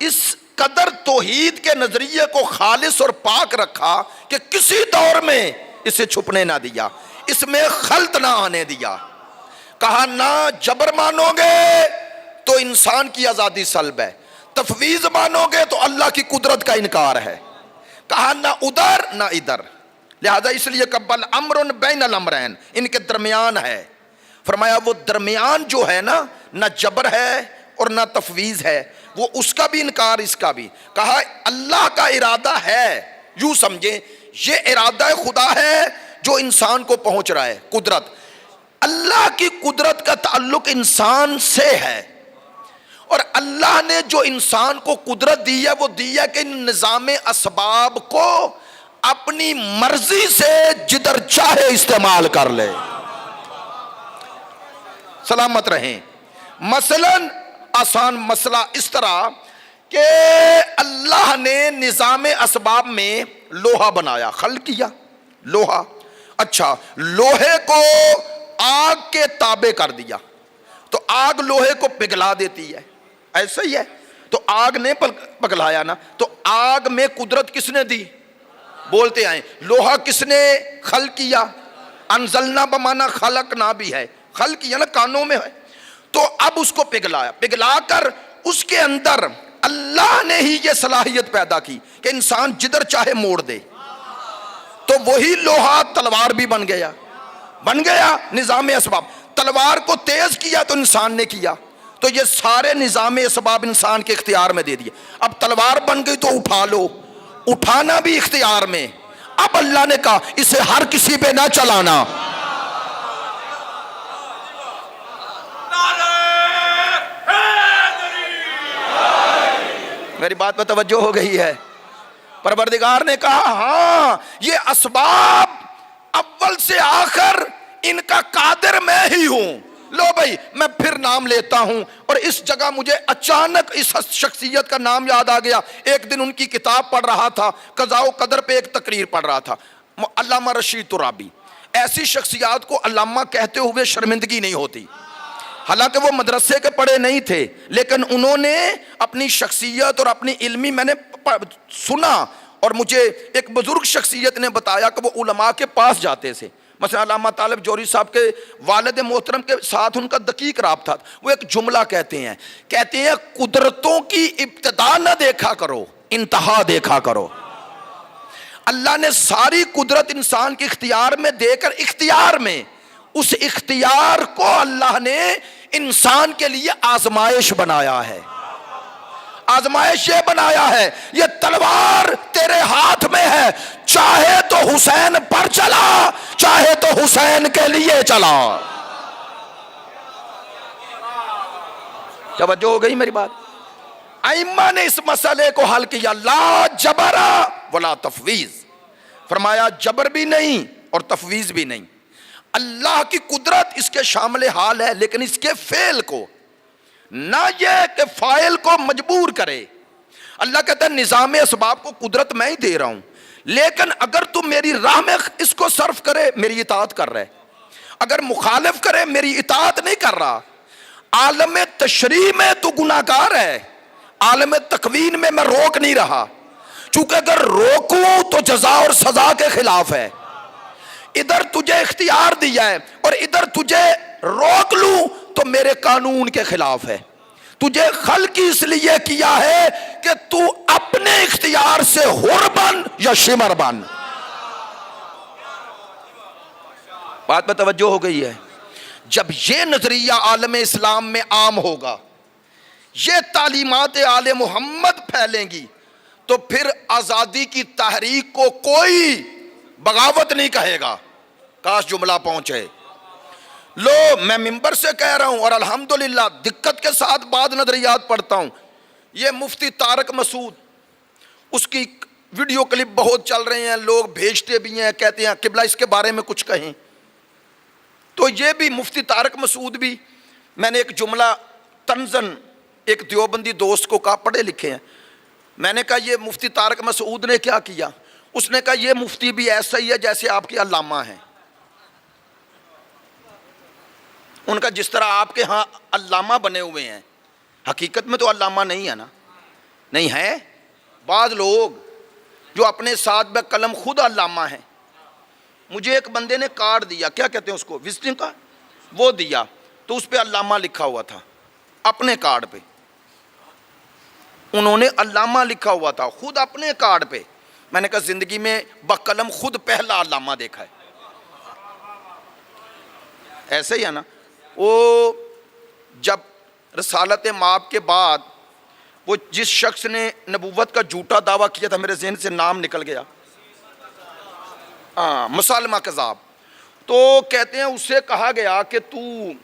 اس قدر توحید کے نظریے کو خالص اور پاک رکھا کہ کسی دور میں اسے چھپنے نہ دیا، اس میں خلط نہ آنے دیا. کہا نہ جبر مانو گے تو انسان کی آزادی سلب ہے، تفویض مانو گے تو اللہ کی قدرت کا انکار ہے. کہا نہ ادھر نہ ادھر، لہذا اس لیے قبل امر بین الامرین، ان کے درمیان ہے. فرمایا وہ درمیان جو ہے نا، نہ جبر ہے اور نہ تفویض ہے، وہ اس کا بھی انکار اس کا بھی. کہا اللہ کا ارادہ ہے، یوں سمجھیں یہ ارادہ خدا ہے جو انسان کو پہنچ رہا ہے. قدرت، اللہ کی قدرت کا تعلق انسان سے ہے، اور اللہ نے جو انسان کو قدرت دی ہے وہ دی ہے کہ نظام اسباب کو اپنی مرضی سے جدھر چاہے استعمال کر لے. سلامت رہیں. مثلا آسان مسئلہ اس طرح کہ اللہ نے نظام اسباب میں لوہا بنایا، خلق کیا لوہا. اچھا، لوہے کو آگ کے تابع کر دیا تو آگ لوہے کو پگھلا دیتی ہے. ایسا ہی ہے. تو آگ نے پگھلایا نا، تو آگ میں قدرت کس نے دی؟ بولتے آئیں. لوہا کس نے خلق کیا؟ انزلنا بمانا خلقنا بھی ہے، خلق کیا نا، کانوں میں ہے. تو اب اس کو پگھلا کر اس کے اندر اللہ نے ہی یہ صلاحیت پیدا کی کہ انسان جدھر چاہے موڑ دے. تو وہی لوہا تلوار بھی بن گیا نظام اسباب. تلوار کو تیز کیا تو انسان نے کیا، تو یہ سارے نظام اسباب انسان کے اختیار میں دے دیے. اب تلوار بن گئی تو اٹھا لو، اٹھانا بھی اختیار میں. اب اللہ نے کہا اسے ہر کسی پہ نہ چلانا. میری بات پہ توجہ ہو گئی ہے. پروردگار نے کہا ہاں یہ اسباب اول سے آخر ان کا قادر میں ہی ہوں. لو بھائی میں پھر نام لیتا ہوں. اور اس جگہ مجھے اچانک اس شخصیت کا نام یاد آ گیا. ایک دن ان کی کتاب پڑھ رہا تھا، قضاء و قدر پہ ایک تقریر پڑھ رہا تھا. علامہ رشید ترابی. ایسی شخصیات کو علامہ کہتے ہوئے شرمندگی نہیں ہوتی. حالانکہ وہ مدرسے کے پڑھے نہیں تھے لیکن انہوں نے اپنی شخصیت اور اپنی علمی، میں نے سنا اور مجھے ایک بزرگ شخصیت نے بتایا کہ وہ علماء کے پاس جاتے تھے. مثلا علامہ طالب جوہری صاحب کے والد محترم کے ساتھ ان کا دقیق رابطہ تھا. وہ ایک جملہ کہتے ہیں قدرتوں کی ابتدا نہ دیکھا کرو، انتہا دیکھا کرو۔ اللہ نے ساری قدرت انسان کے اختیار میں دے کر اختیار میں اس اختیار کو اللہ نے انسان کے لیے آزمائش بنایا ہے۔ آزمائش یہ بنایا ہے، یہ تلوار تیرے ہاتھ میں ہے، چاہے تو حسین پر چلا، چاہے تو حسین کے لیے چلا۔ توجہ ہو گئی میری بات؟ ائمہ نے اس مسئلے کو حل کیا، لا جبر ولا تفویض، فرمایا جبر بھی نہیں اور تفویض بھی نہیں۔ اللہ کی قدرت اس کے شامل حال ہے، لیکن اس کے فعل کو، نہ یہ کہ فاعل کو مجبور کرے۔ اللہ کہتا ہے نظام اسباب کو قدرت میں ہی دے رہا ہوں، لیکن اگر تم میری راہ میں اس کو صرف کرے میری اطاعت کر رہے، اگر مخالف کرے میری اطاعت نہیں کر رہا۔ عالم تشریع میں تو گناہ گار ہے، عالم تکوین میں میں روک نہیں رہا، چونکہ اگر روکوں تو جزا اور سزا کے خلاف ہے۔ ادھر تجھے اختیار دیا ہے اور ادھر تجھے روک لوں تو میرے قانون کے خلاف ہے۔ تجھے خلق اس لیے کیا ہے کہ تو اپنے اختیار سے حر بن یا شمر بن۔ بات میں توجہ ہو گئی ہے؟ جب یہ نظریہ عالم اسلام میں عام ہوگا، یہ تعلیمات آل محمد پھیلیں گی، تو پھر آزادی کی تحریک کو کوئی بغاوت نہیں کہے گا۔ کاش جملہ پہنچے۔ لو میں ممبر سے کہہ رہا ہوں اور الحمدللہ دقت کے ساتھ بعض نظریات پڑھتا ہوں۔ یہ مفتی طارق مسعود، اس کی ویڈیو کلپ بہت چل رہے ہیں، لوگ بھیجتے بھی ہیں، کہتے ہیں قبلہ اس کے بارے میں کچھ کہیں۔ تو یہ بھی مفتی طارق مسعود بھی، میں نے ایک جملہ طنزاً ایک دیوبندی دوست کو کہا، پڑھے لکھے ہیں، میں نے کہا یہ مفتی طارق مسعود نے کیا کیا؟ اس نے کہا یہ مفتی بھی ایسا ہی ہے جیسے آپ کے علامہ ہیں۔ ان کا جس طرح آپ کے ہاں علامہ بنے ہوئے ہیں، حقیقت میں تو علامہ نہیں ہے نا، نہیں ہے۔ بعض لوگ جو اپنے ساتھ بے قلم خود علامہ ہیں۔ مجھے ایک بندے نے کارڈ دیا، کیا کہتے ہیں اس کو، وزٹنگ کارڈ، وہ دیا تو اس پہ علامہ لکھا ہوا تھا، اپنے کارڈ پہ انہوں نے علامہ لکھا ہوا تھا خود اپنے کارڈ پہ۔ میں نے کہا زندگی میں بقلم خود پہلا علامہ دیکھا ہے۔ ایسے ہی ہے نا، وہ جب رسالت مآب کے بعد وہ جس شخص نے نبوت کا جھوٹا دعویٰ کیا تھا، میرے ذہن سے نام نکل گیا، مسلمہ کذاب، تو کہتے ہیں اس سے کہا گیا کہ تو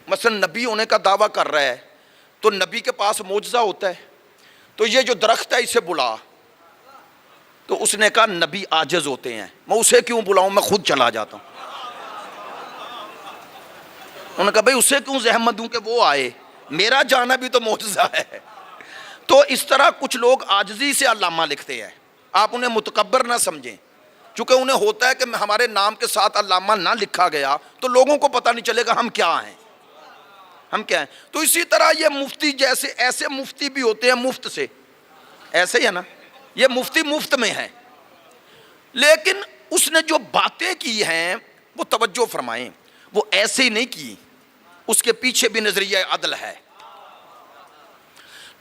مثلا نبی ہونے کا دعویٰ کر رہا ہے تو نبی کے پاس معجزہ ہوتا ہے، تو یہ جو درخت ہے اسے بلا۔ تو اس نے کہا نبی عاجز ہوتے ہیں، میں اسے کیوں بلاؤں، میں خود چلا جاتا ہوں۔ انہوں نے کہا بھئی اسے کیوں زحمت دوں کہ وہ آئے، میرا جانا بھی تو معجزہ ہے۔ تو اس طرح کچھ لوگ عاجزی سے علامہ لکھتے ہیں، آپ انہیں متکبر نہ سمجھیں، چونکہ انہیں ہوتا ہے کہ ہمارے نام کے ساتھ علامہ نہ لکھا گیا تو لوگوں کو پتہ نہیں چلے گا ہم کیا ہیں، ہم کیا ہیں۔ تو اسی طرح یہ مفتی جیسے ایسے مفتی بھی ہوتے ہیں مفت سے، ایسے ہی ہے نا، یہ مفتی مفت میں ہے، لیکن اس نے جو باتیں کی ہیں وہ توجہ فرمائیں، وہ ایسے ہی نہیں کی، اس کے پیچھے بھی نظریہ عدل ہے۔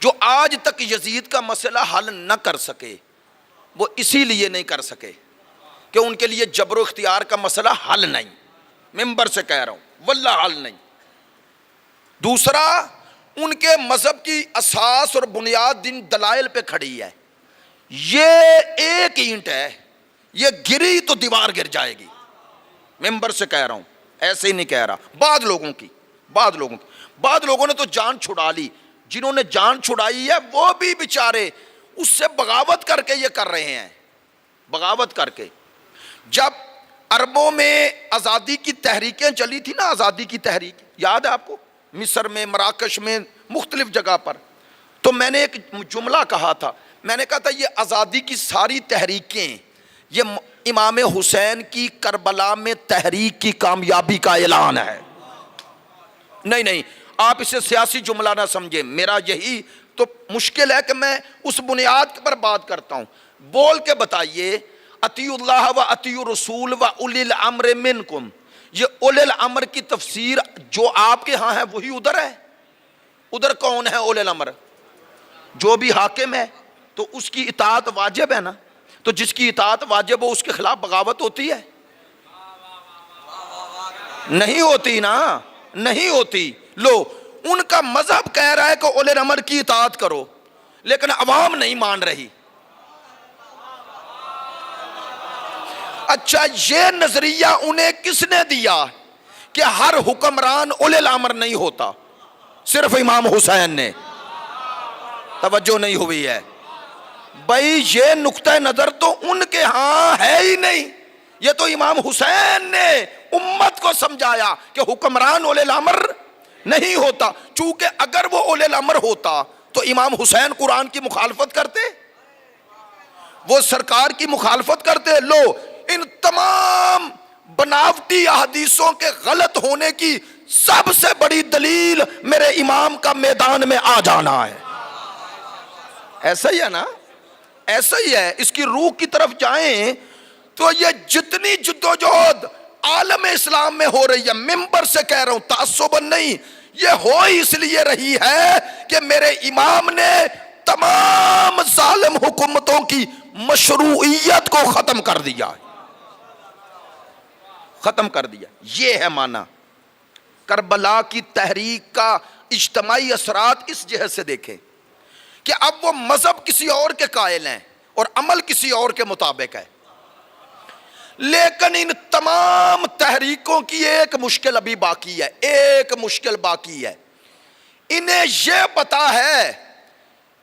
جو آج تک یزید کا مسئلہ حل نہ کر سکے وہ اسی لیے نہیں کر سکے کہ ان کے لیے جبر و اختیار کا مسئلہ حل نہیں، ممبر سے کہہ رہا ہوں واللہ حل نہیں۔ دوسرا، ان کے مذہب کی اساس اور بنیاد دن دلائل پہ کھڑی ہے، یہ ایک اینٹ ہے، یہ گری تو دیوار گر جائے گی، ممبر سے کہہ رہا ہوں، ایسے ہی نہیں کہہ رہا۔ بعض لوگوں نے تو جان چھڑا لی، جنہوں نے جان چھڑائی ہے وہ بھی بیچارے اس سے بغاوت کر کے یہ کر رہے ہیں، بغاوت کر کے۔ جب عربوں میں آزادی کی تحریکیں چلی تھی نا، آزادی کی تحریک یاد ہے آپ کو، مصر میں، مراکش میں، مختلف جگہ پر، تو میں نے ایک جملہ کہا تھا، میں نے کہا تھا یہ آزادی کی ساری تحریکیں یہ امام حسین کی کربلا میں تحریک کی کامیابی کا اعلان ہے۔ نہیں آپ اسے سیاسی جملہ نہ سمجھیں، میرا یہی تو مشکل ہے کہ میں اس بنیاد پر بات کرتا ہوں۔ بول کے بتائیے اطیعوا اللہ و اطیعوا الرسول و اولی الامر منکم، یہ اولی الامر کی تفسیر جو آپ کے ہاں ہے وہی ادھر ہے؟ ادھر کون ہے اولی الامر؟ جو بھی حاکم ہے، تو اس کی اطاعت واجب ہے نا. تو جس کی اطاعت واجب ہو اس کے خلاف بغاوت ہوتی ہے؟ نہیں ہوتی نا، نہیں ہوتی. لو ان کا مذہب کہہ رہا ہے کہ اولے الامر کی اطاعت کرو، لیکن عوام نہیں مان رہی. اچھا یہ نظریہ انہیں کس نے دیا کہ ہر حکمران اولے الامر نہیں ہوتا؟ صرف امام حسین نے. توجہ نہیں ہوئی ہے بھائی، یہ نقطہ نظر تو ان کے ہاں ہے ہی نہیں. یہ تو امام حسین نے امت کو سمجھایا کہ حکمران اولے الامر نہیں ہوتا. چونکہ اگر وہ اولے الامر ہوتا تو امام حسین قرآن کی مخالفت کرتے، وہ سرکار کی مخالفت کرتے. لو ان تمام بناوٹی احادیثوں کے غلط ہونے کی سب سے بڑی دلیل میرے امام کا میدان میں آ جانا ہے. ایسا ہی ہے نا، ایسا ہی ہے. اس کی روح کی طرف جائیں تو یہ جتنی جدوجہد عالم اسلام میں ہو رہی ہے، ممبر سے کہہ رہا ہوں، تعصباً نہیں، یہ ہو اس لیے رہی ہے کہ میرے امام نے تمام ظالم حکومتوں کی مشروعیت کو ختم کر دیا، ختم کر دیا. یہ ہے معنی. کربلا کی تحریک کا اجتماعی اثرات اس جہت سے دیکھیں کہ اب وہ مذہب کسی اور کے قائل ہیں اور عمل کسی اور کے مطابق ہے. لیکن ان تمام تحریکوں کی ایک مشکل ابھی باقی ہے، ایک مشکل باقی ہے. انہیں یہ پتا ہے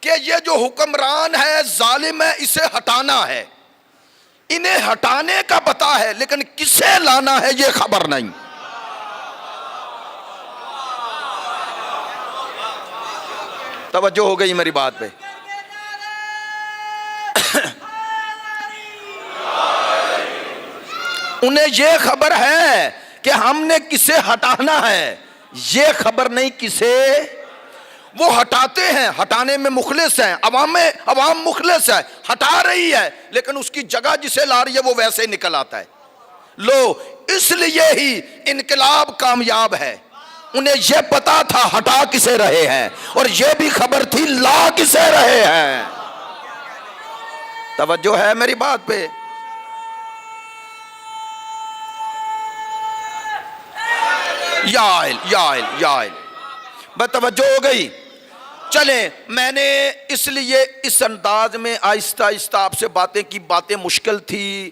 کہ یہ جو حکمران ہے ظالم ہے، اسے ہٹانا ہے. انہیں ہٹانے کا پتا ہے لیکن کسے لانا ہے یہ خبر نہیں. توجہ ہو گئی میری بات پہ؟ انہیں یہ خبر ہے کہ ہم نے کسے ہٹانا ہے، یہ خبر نہیں کسے. وہ ہٹاتے ہیں، ہٹانے میں مخلص ہیں، عوام مخلص ہے، ہٹا رہی ہے لیکن اس کی جگہ جسے لا رہی ہے وہ ویسے ہی نکل آتا ہے. لو اس لیے ہی انقلاب کامیاب ہے. انہیں یہ پتا تھا ہٹا کسے رہے ہیں اور یہ بھی خبر تھی لا کسے رہے ہیں. توجہ ہے میری بات پہ؟ یا بس توجہ ہو گئی. چلیں میں نے اس لیے اس انداز میں آہستہ آہستہ آپ سے باتیں کی. باتیں مشکل تھی،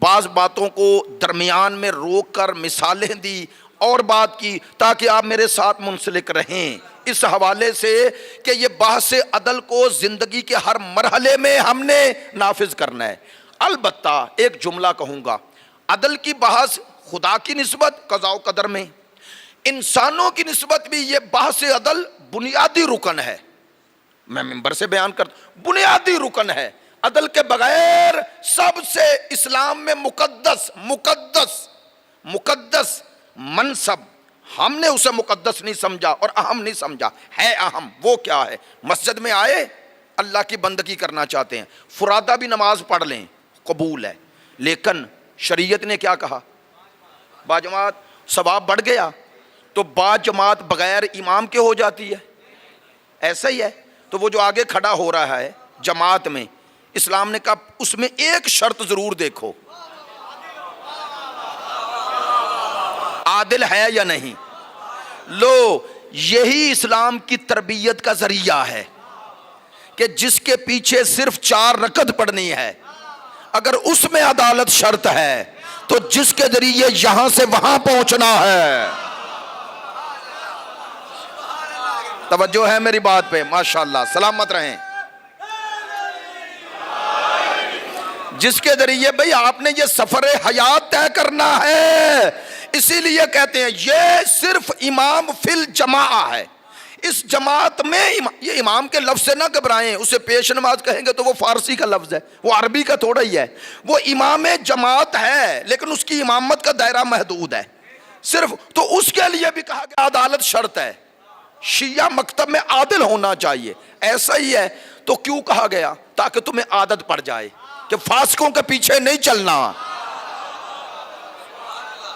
بعض باتوں کو درمیان میں روک کر مثالیں دی اور بات کی تاکہ آپ میرے ساتھ منسلک رہیں اس حوالے سے کہ یہ بحث عدل کو زندگی کے ہر مرحلے میں ہم نے نافذ کرنا ہے. البتہ ایک جملہ کہوں گا، عدل کی بحث خدا کی نسبت قضاء و قدر میں، انسانوں کی نسبت بھی یہ بحث عدل بنیادی رکن ہے. میں منبر سے بیان کرتا ہوں، بنیادی رکن ہے. عدل کے بغیر سب سے اسلام میں مقدس منصب، ہم نے اسے مقدس نہیں سمجھا اور اہم نہیں سمجھا، ہے اہم. وہ کیا ہے؟ مسجد میں آئے اللہ کی بندگی کرنا چاہتے ہیں، فرادہ بھی نماز پڑھ لیں، قبول ہے. لیکن شریعت نے کیا کہا؟ باجماعت ثواب بڑھ گیا تو باجماعت بغیر امام کے ہو جاتی ہے. ایسا ہی ہے. تو وہ جو آگے کھڑا ہو رہا ہے جماعت میں، اسلام نے کہا اس میں ایک شرط ضرور دیکھو، عادل ہے یا نہیں. لو یہی اسلام کی تربیت کا ذریعہ ہے کہ جس کے پیچھے صرف 4 رکعت پڑھنی ہے، اگر اس میں عدالت شرط ہے تو جس کے ذریعے یہاں سے وہاں پہنچنا ہے. توجہ ہے میری بات پہ؟ ماشاءاللہ، سلامت رہیں. جس کے ذریعے بھئی آپ نے یہ سفر حیات طے کرنا ہے. اسی لیے کہتے ہیں یہ صرف امام فی الجماعہ ہے. اس جماعت میں یہ امام کے لفظ سے نہ گھبرائیں، اسے پیش نماز کہیں گے تو وہ فارسی کا لفظ ہے، وہ عربی کا تھوڑا ہی ہے. وہ امام جماعت ہے لیکن اس کی امامت کا دائرہ محدود ہے صرف. تو اس کے لیے بھی کہا کہ عدالت شرط ہے. شیعہ مکتب میں عادل ہونا چاہیے. ایسا ہی ہے تو کیوں کہا گیا؟ تاکہ تمہیں عادت پڑ جائے کہ فاسقوں کے پیچھے نہیں چلنا،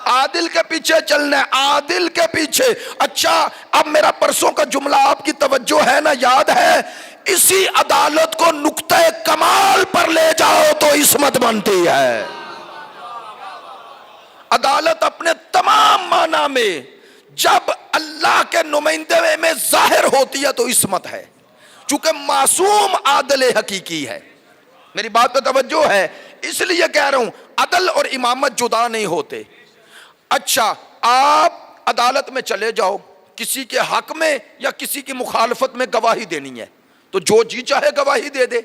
عادل کے پیچھے چلنا ہے، عادل کے پیچھے. اچھا اب میرا پرسوں کا جملہ آپ کی توجہ ہے نا، یاد ہے؟ اسی عدالت کو نقطہ کمال پر لے جاؤ تو عصمت بنتی ہے۔ عدالت اپنے تمام معنی میں جب اللہ کے نمائندے میں ظاہر ہوتی ہے تو عصمت ہے، چونکہ معصوم عادل حقیقی ہے۔ میری بات پہ توجہ ہے، اس لیے کہہ رہا ہوں عدل اور امامت جدا نہیں ہوتے۔ اچھا، آپ عدالت میں چلے جاؤ، کسی کے حق میں یا کسی کی مخالفت میں گواہی دینی ہے تو جو جی چاہے گواہی دے دے،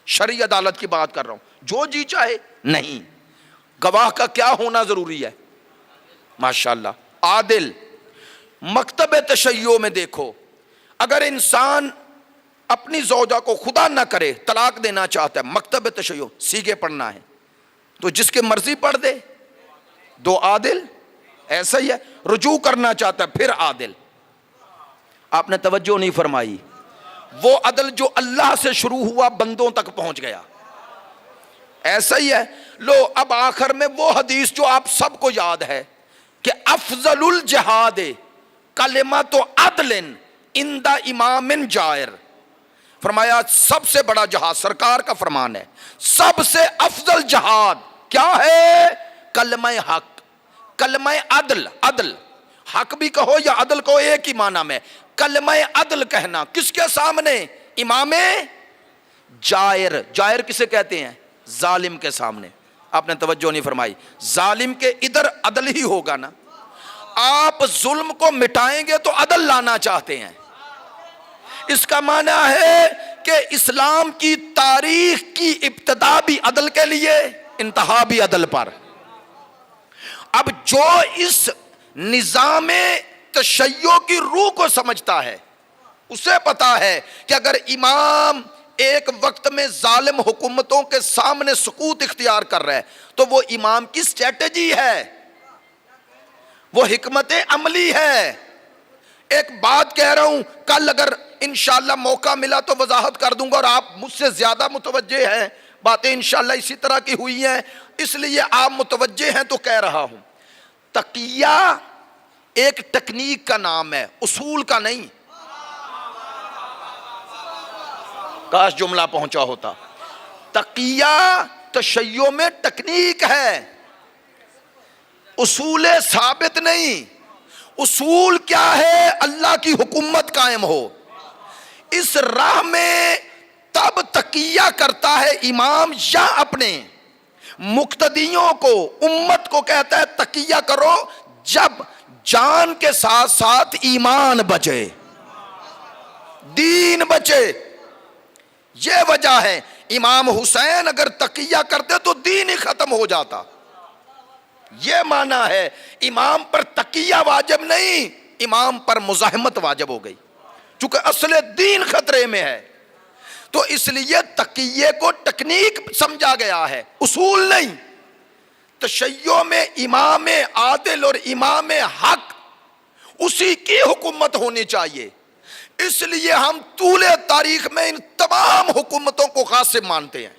شرعی عدالت کی بات کر رہا ہوں، جو جی چاہے نہیں، گواہ کا کیا ہونا ضروری ہے؟ ماشاءاللہ عادل۔ مکتب تشیع میں دیکھو، اگر انسان اپنی زوجہ کو خدا نہ کرے طلاق دینا چاہتا ہے، مکتب تشیع سیگے پڑھنا ہے تو جس کے مرضی پڑھ دے، دو عادل۔ ایسا ہی ہے، رجوع کرنا چاہتا ہے پھر عادل۔ آپ نے توجہ نہیں فرمائی، وہ عدل جو اللہ سے شروع ہوا بندوں تک پہنچ گیا۔ ایسا ہی ہے، لو اب آخر میں وہ حدیث جو آپ سب کو یاد ہے کہ افضل الجہاد کلمۃ عدل عند امام جائر، فرمایا سب سے بڑا جہاد، سرکار کا فرمان ہے، سب سے افضل جہاد کیا ہے؟ کلمہ حق، کلمہ عدل۔ عدل حق بھی کہو یا عدل کو ایک ہی معنی میں، کلمہ عدل کہنا کس کے سامنے؟ امام جائر۔ جائر کسے کہتے ہیں؟ ظالم کے سامنے۔ آپ نے توجہ نہیں فرمائی، ظالم کے ادھر عدل ہی ہوگا نا۔ آپ ظلم کو مٹائیں گے تو عدل لانا چاہتے ہیں، اس کا معنی ہے کہ اسلام کی تاریخ کی ابتدا بھی عدل کے لیے، انتہا بھی عدل پر۔ اب جو اس نظام تشیع کی روح کو سمجھتا ہے اسے پتا ہے کہ اگر امام ایک وقت میں ظالم حکومتوں کے سامنے سکوت اختیار کر رہا ہے تو وہ امام کی اسٹریٹجی ہے، وہ حکمت عملی ہے۔ ایک بات کہہ رہا ہوں، کل اگر انشاءاللہ موقع ملا تو وضاحت کر دوں گا، اور آپ مجھ سے زیادہ متوجہ ہیں، باتیں انشاءاللہ اسی طرح کی ہوئی ہیں اس لیے آپ متوجہ ہیں تو کہہ رہا ہوں۔ تقیہ ایک ٹیکنیک کا نام ہے، اصول کا نہیں۔ کاش جملہ پہنچا ہوتا۔ تقیہ تشیع میں ٹیکنیک ہے، اصول ثابت نہیں۔ اصول کیا ہے؟ اللہ کی حکومت قائم ہو، اس راہ میں تب تقیہ کرتا ہے امام یا اپنے مقتدیوں کو، امت کو کہتا ہے تقیہ کرو جب جان کے ساتھ ساتھ ایمان بچے، دین بچے۔ یہ وجہ ہے امام حسین اگر تقیہ کرتے تو دین ہی ختم ہو جاتا۔ یہ معنی ہے امام پر تقیہ واجب نہیں، امام پر مزاحمت واجب ہو گئی، چونکہ اصل دین خطرے میں ہے۔ تو اس لیے تقیے کو ٹیکنیک سمجھا گیا ہے، اصول نہیں۔ تشیع میں امام عادل اور امام حق اسی کی حکومت ہونی چاہیے، اس لیے ہم طول تاریخ میں ان تمام حکومتوں کو غاصب مانتے ہیں،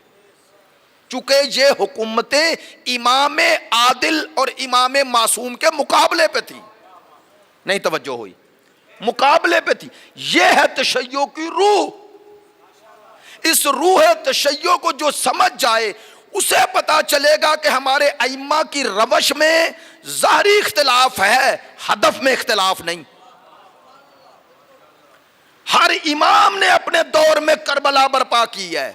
چونکہ یہ حکومتیں امام عادل اور امام معصوم کے مقابلے پہ تھی۔ نہیں توجہ ہوئی؟ مقابلے پہ تھی۔ یہ ہے تشیع کی روح۔ اس روح تشیع کو جو سمجھ جائے اسے پتا چلے گا کہ ہمارے ائمہ کی روش میں ظاہری اختلاف ہے، ہدف میں اختلاف نہیں۔ ہر امام نے اپنے دور میں کربلا برپا کی ہے،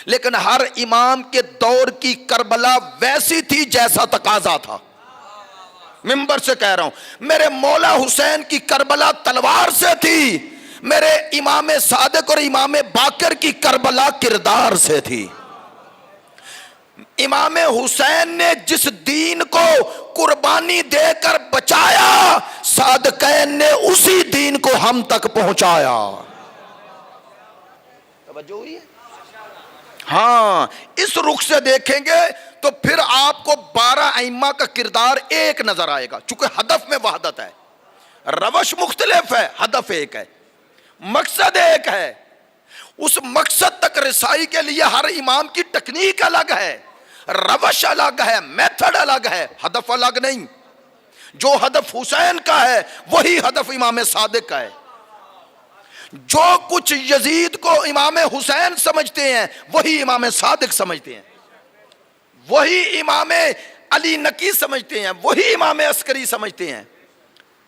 لیکن ہر امام کے دور کی کربلا ویسی تھی جیسا تقاضا تھا۔ منبر سے کہہ رہا ہوں، میرے مولا حسین کی کربلا تلوار سے تھی، میرے امام صادق اور امام باقر کی کربلا کردار سے تھی۔ امام حسین نے جس دین کو قربانی دے کر بچایا، صادقین نے اسی دین کو ہم تک پہنچایا۔ توجہ ہوئی ہے؟ ہاں، اس رخ سے دیکھیں گے تو پھر آپ کو 12 ائمہ کا کردار ایک نظر آئے گا، چونکہ ہدف میں وحدت ہے، روش مختلف ہے، ہدف ایک ہے، مقصد ایک ہے۔ اس مقصد تک رسائی کے لیے ہر امام کی ٹیکنیک الگ ہے، روش الگ ہے، میتھڈ الگ ہے، ہدف الگ نہیں۔ جو ہدف حسین کا ہے وہی ہدف امام صادق کا ہے، جو کچھ یزید کو امام حسین سمجھتے ہیں وہی امام صادق سمجھتے ہیں، وہی امام علی نقی سمجھتے ہیں، وہی امام عسکری سمجھتے ہیں۔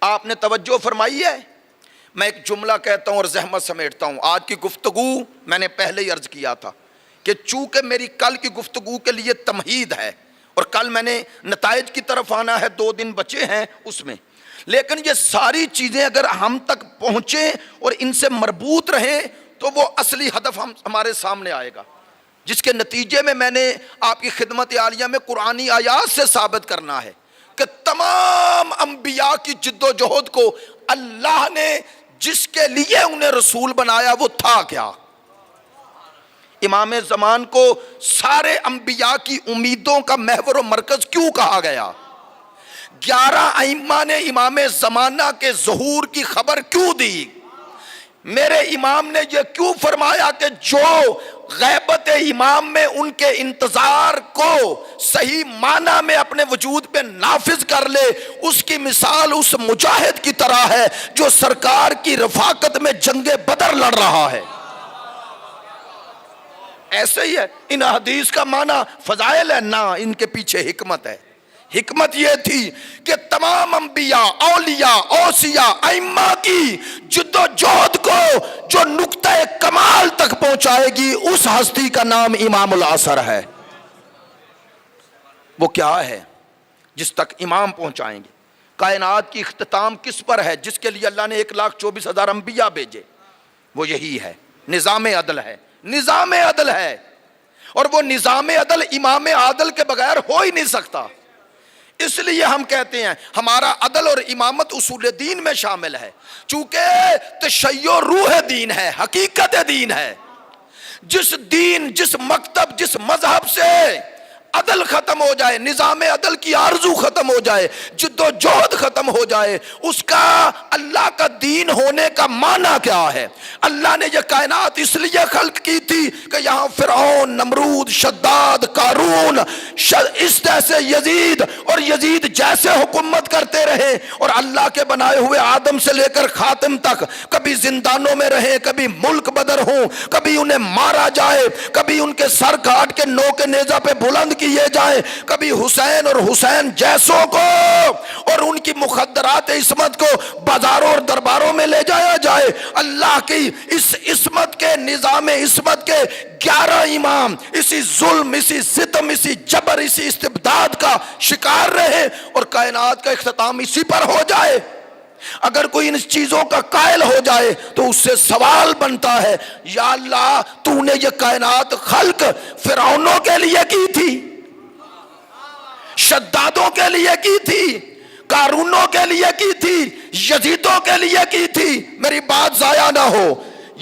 آپ نے توجہ فرمائی ہے؟ میں ایک جملہ کہتا ہوں اور زحمت سمیٹتا ہوں۔ آج کی گفتگو میں نے پہلے ہی عرض کیا تھا کہ چونکہ میری کل کی گفتگو کے لیے تمہید ہے اور کل میں نے نتائج کی طرف آنا ہے، 2 دن بچے ہیں اس میں، لیکن یہ ساری چیزیں اگر ہم تک پہنچیں اور ان سے مربوط رہیں تو وہ اصلی ہدف ہمارے سامنے آئے گا، جس کے نتیجے میں نے آپ کی خدمت عالیہ میں قرآنی آیات سے ثابت کرنا ہے کہ تمام انبیاء کی جد و جہد کو اللہ نے جس کے لیے انہیں رسول بنایا وہ تھا کیا؟ امام زمان کو سارے انبیاء کی امیدوں کا محور و مرکز کیوں کہا گیا؟ 11 ائمہ نے امام زمانہ کے ظہور کی خبر کیوں دی؟ میرے امام نے یہ کیوں فرمایا کہ جو غیبت امام میں ان کے انتظار کو صحیح معنی میں اپنے وجود پہ نافذ کر لے، اس کی مثال اس مجاہد کی طرح ہے جو سرکار کی رفاقت میں جنگ بدر لڑ رہا ہے۔ ایسے ہی ہے، ان حدیث کا معنی فضائل ہے نہ، ان کے پیچھے حکمت ہے۔ حکمت یہ تھی کہ تمام انبیاء، اولیاء، اوصیاء، ائمہ کی جد و جہد کو جو نقطہ کمال تک پہنچائے گی اس ہستی کا نام امام العصر ہے۔ وہ کیا ہے؟ جس تک امام پہنچائیں گے۔ کائنات کی اختتام کس پر ہے؟ جس کے لیے اللہ نے 1,24,000 انبیاء بھیجے، وہ یہی ہے، نظام عدل ہے، نظام عدل ہے، اور وہ نظام عدل امام عادل کے بغیر ہو ہی نہیں سکتا۔ اس لیے ہم کہتے ہیں ہمارا عدل اور امامت اصول دین میں شامل ہے، چونکہ تشیع روح دین ہے، حقیقت دین ہے۔ جس دین، جس مکتب، جس مذہب سے عدل ختم ہو جائے، نظام عدل کی آرزو ختم ہو جائے، جد و جہد ختم ہو جائے، اس کا اللہ کا دین ہونے کا معنی کیا ہے؟ اللہ نے یہ کائنات اس لیے خلق کی تھی کہ یہاں فرعون، نمرود، شداد، قارون، اس جیسے یزید اور یزید جیسے حکومت کرتے رہے، اور اللہ کے بنائے ہوئے آدم سے لے کر خاتم تک کبھی زندانوں میں رہے، کبھی ملک بدر ہوں، کبھی انہیں مارا جائے، کبھی ان کے سر کاٹ کے نوک نیزہ پہ بلند کیے جائیں، کبھی حسین اور حسین جیسوں کو اور ان کی مخدرات عصمت کو بازاروں اور درباروں میں لے جایا جائے۔ اللہ کی اس عصمت کے نظام عصمت کے 11 امام اسی ظلم، اسی ستم، اسی جبر، اسی استبداد کا شکار رہے، اور کائنات کا اختتام اسی پر ہو جائے۔ اگر کوئی ان چیزوں کا قائل ہو جائے تو اس سے سوال بنتا ہے، یا اللہ تو نے یہ کائنات خلق فرعونوں کے لیے کی تھی، شدادوں کے لیے کی تھی، قارونوں کے لیے کی تھی، یزیدوں کے لیے کی تھی؟ میری بات ضائع نہ ہو،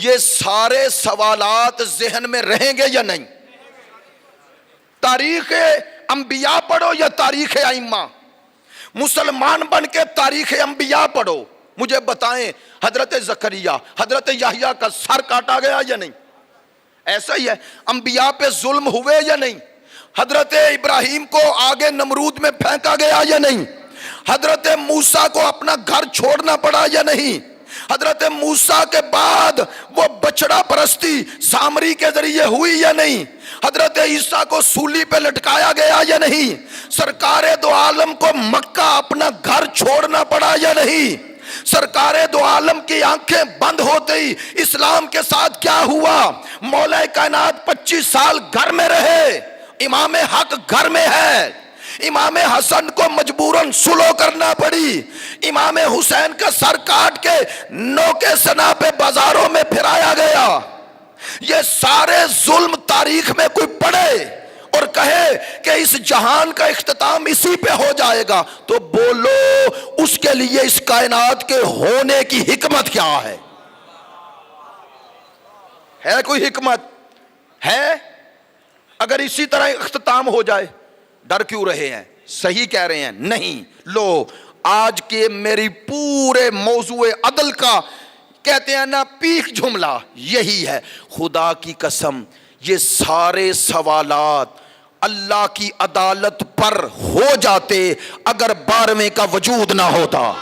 یہ سارے سوالات ذہن میں رہیں گے یا نہیں؟ تاریخ انبیاء پڑھو یا تاریخ ائمہ؟ مسلمان بن کے تاریخ انبیاء پڑھو، مجھے بتائیں حضرت زکریا، حضرت یحییٰ کا سر کاٹا گیا یا نہیں؟ ایسا ہی ہے، انبیاء پہ ظلم ہوئے یا نہیں؟ حضرت ابراہیم کو آگے نمرود میں پھینکا گیا یا نہیں؟ حضرت موسیٰ کو اپنا گھر چھوڑنا پڑا یا نہیں؟ حضرت موسیٰ کے بعد وہ بچڑا پرستی سامری کے ذریعے ہوئی یا نہیں؟ حضرت عیسیٰ کو سولی پہ لٹکایا گیا یا نہیں؟ سرکار دو عالم کو مکہ اپنا گھر چھوڑنا پڑا یا نہیں؟ سرکار دو عالم کی آنکھیں بند ہوتے ہی اسلام کے ساتھ کیا ہوا؟ مولا کائنات 25 سال گھر میں رہے، امام حق گھر میں ہے، امام حسن کو مجبوراً سلو کرنا پڑی، امام حسین کا سر کاٹ کے نوکے سنا پہ بازاروں میں پھرایا گیا۔ یہ سارے ظلم تاریخ میں کوئی پڑھے اور کہے کہ اس جہان کا اختتام اسی پہ ہو جائے گا، تو بولو اس کے لیے اس کائنات کے ہونے کی حکمت کیا ہے؟ ہے کوئی حکمت؟ ہے؟ اگر اسی طرح اختتام ہو جائے ڈر کیوں رہے ہیں؟ صحیح کہہ رہے ہیں نہیں۔ لو آج کے میری پورے موضوع عدل کا کہتے ہیں نا پیک جملہ یہی ہے، خدا کی قسم یہ سارے سوالات اللہ کی عدالت پر ہو جاتے اگر 12ویں کا وجود نہ ہوتا۔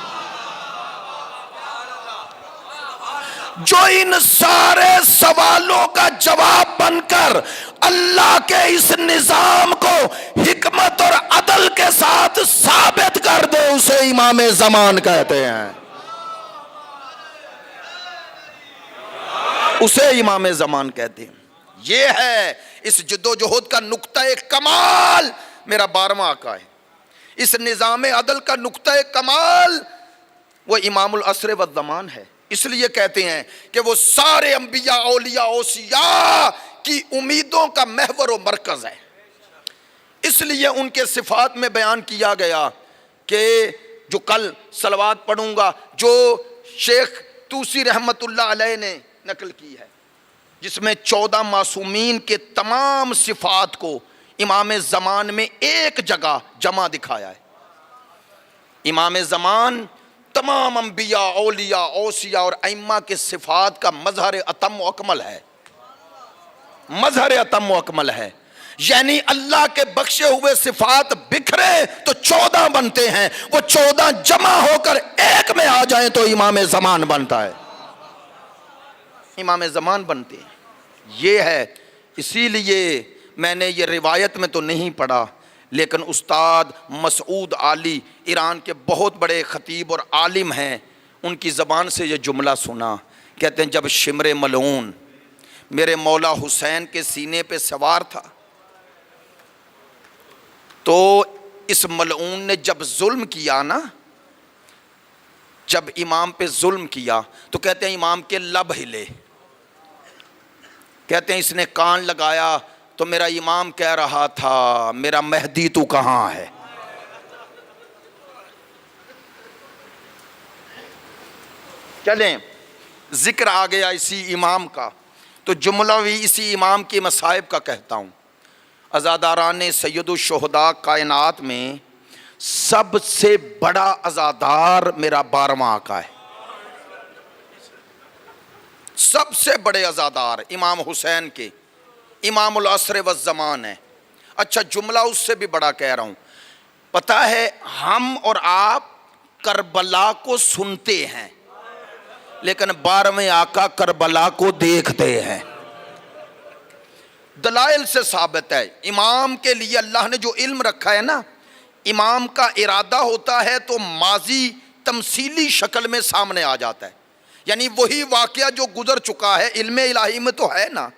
جو ان سارے سوالوں کا جواب بن کر اللہ کے اس نظام کو حکمت اور عدل کے ساتھ ثابت کر دے، اسے امام زمان کہتے ہیں، اسے امام زمان کہتے ہیں۔ یہ ہے اس جدوجہد کا نقطہ کمال، میرا 12واں آقا ہے۔ اس نظام عدل کا نقطہ کمال وہ امام العصر والزمان ہے۔ اس لیے کہتے ہیں کہ وہ سارے انبیاء، اولیاء، اوصیاء کی امیدوں کا محور و مرکز ہے۔ اس لیے ان کے صفات میں بیان کیا گیا کہ جو کل صلوات پڑھوں گا، جو شیخ توسی رحمت اللہ علیہ نے نقل کی ہے، جس میں 14 معصومین کے تمام صفات کو امام زمان میں ایک جگہ جمع دکھایا ہے۔ امام زمان تمام انبیاء، اولیاء، اوصیاء اور ائمہ کے صفات کا مظہر اتم و اکمل ہے، مظہر اتم و اکمل ہے۔ یعنی اللہ کے بخشے ہوئے صفات بکھرے تو 14 بنتے ہیں، وہ 14 جمع ہو کر ایک میں آ جائیں تو امام زمان بنتا ہے، امام زمان بنتے ہیں۔ یہ ہے، اسی لیے میں نے یہ روایت میں تو نہیں پڑھا، لیکن استاد مسعود علی ایران کے بہت بڑے خطیب اور عالم ہیں، ان کی زبان سے یہ جملہ سنا۔ کہتے ہیں جب شمر ملعون میرے مولا حسین کے سینے پہ سوار تھا تو اس ملعون نے جب ظلم کیا نا، جب امام پہ ظلم کیا تو کہتے ہیں امام کے لب ہلے، کہتے ہیں اس نے کان لگایا تو میرا امام کہہ رہا تھا میرا مہدی تو کہاں ہے۔ چلیں ذکر آ گیا اسی امام کا تو جملہ بھی اسی امام کے مصائب کا کہتا ہوں۔ عزاداران سید الشہداء کائنات میں سب سے بڑا عزادار میرا 12واں آقا ہے، سب سے بڑے عزادار امام حسین کے، امام العصر والزمان ہے۔ اچھا جملہ اس سے بھی بڑا کہہ رہا ہوں، پتہ ہے ہم اور آپ کربلا کو سنتے ہیں لیکن 12ویں آقا کربلا کو دیکھتے ہیں۔ دلائل سے ثابت ہے، امام کے لیے اللہ نے جو علم رکھا ہے نا، امام کا ارادہ ہوتا ہے تو ماضی تمثیلی شکل میں سامنے آ جاتا ہے، یعنی وہی واقعہ جو گزر چکا ہے علم الہی میں تو ہے نا۔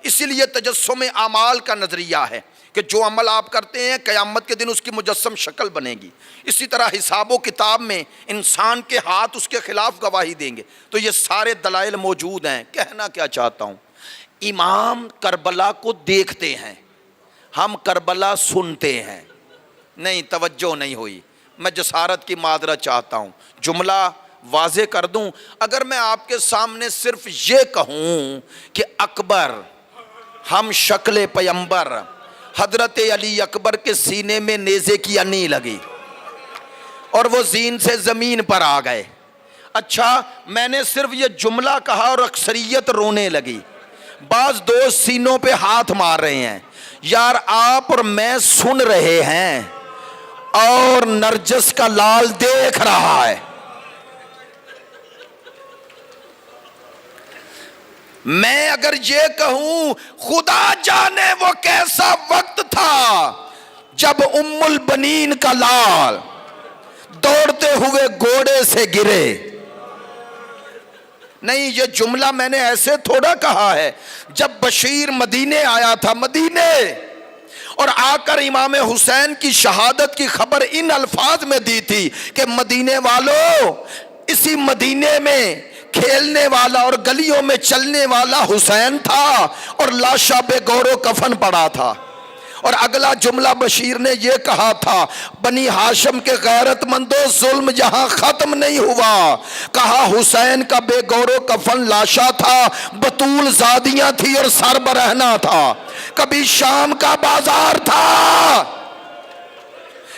اسی لیے تجسم اعمال کا نظریہ ہے کہ جو عمل آپ کرتے ہیں قیامت کے دن اس کی مجسم شکل بنے گی۔ اسی طرح حساب و کتاب میں انسان کے ہاتھ اس کے خلاف گواہی دیں گے۔ تو یہ سارے دلائل موجود ہیں۔ کہنا کیا چاہتا ہوں، امام کربلا کو دیکھتے ہیں، ہم کربلا سنتے ہیں۔ نہیں توجہ نہیں ہوئی، میں جسارت کی معذرت چاہتا ہوں، جملہ واضح کر دوں۔ اگر میں آپ کے سامنے صرف یہ کہوں کہ اکبر، ہم شکل پیمبر، حضرت علی اکبر کے سینے میں نیزے کی انی لگی اور وہ زین سے زمین پر آ گئے، اچھا میں نے صرف یہ جملہ کہا اور اکثریت رونے لگی، بعض دوست سینوں پہ ہاتھ مار رہے ہیں، یار آپ اور میں سن رہے ہیں اور نرجس کا لال دیکھ رہا ہے۔ میں اگر یہ کہوں خدا جانے وہ کیسا وقت تھا جب ام البنین کا لال دوڑتے ہوئے گھوڑے سے گرے، نہیں یہ جملہ میں نے ایسے تھوڑا کہا ہے۔ جب بشیر مدینے آیا تھا، مدینے، اور آ کر امام حسین کی شہادت کی خبر ان الفاظ میں دی تھی کہ مدینے والوں، اسی مدینے میں کھیلنے والا اور گلیوں میں چلنے والا حسین تھا اور لاشا بے گور و کفن پڑا تھا۔ اور اگلا جملہ بشیر نے یہ کہا تھا، بنی ہاشم کے غیرت مندوں ظلم یہاں ختم نہیں ہوا، کہا حسین کا بے گور و کفن لاشا تھا، بطول زادیاں تھی اور سر برہنہ تھا، کبھی شام کا بازار تھا،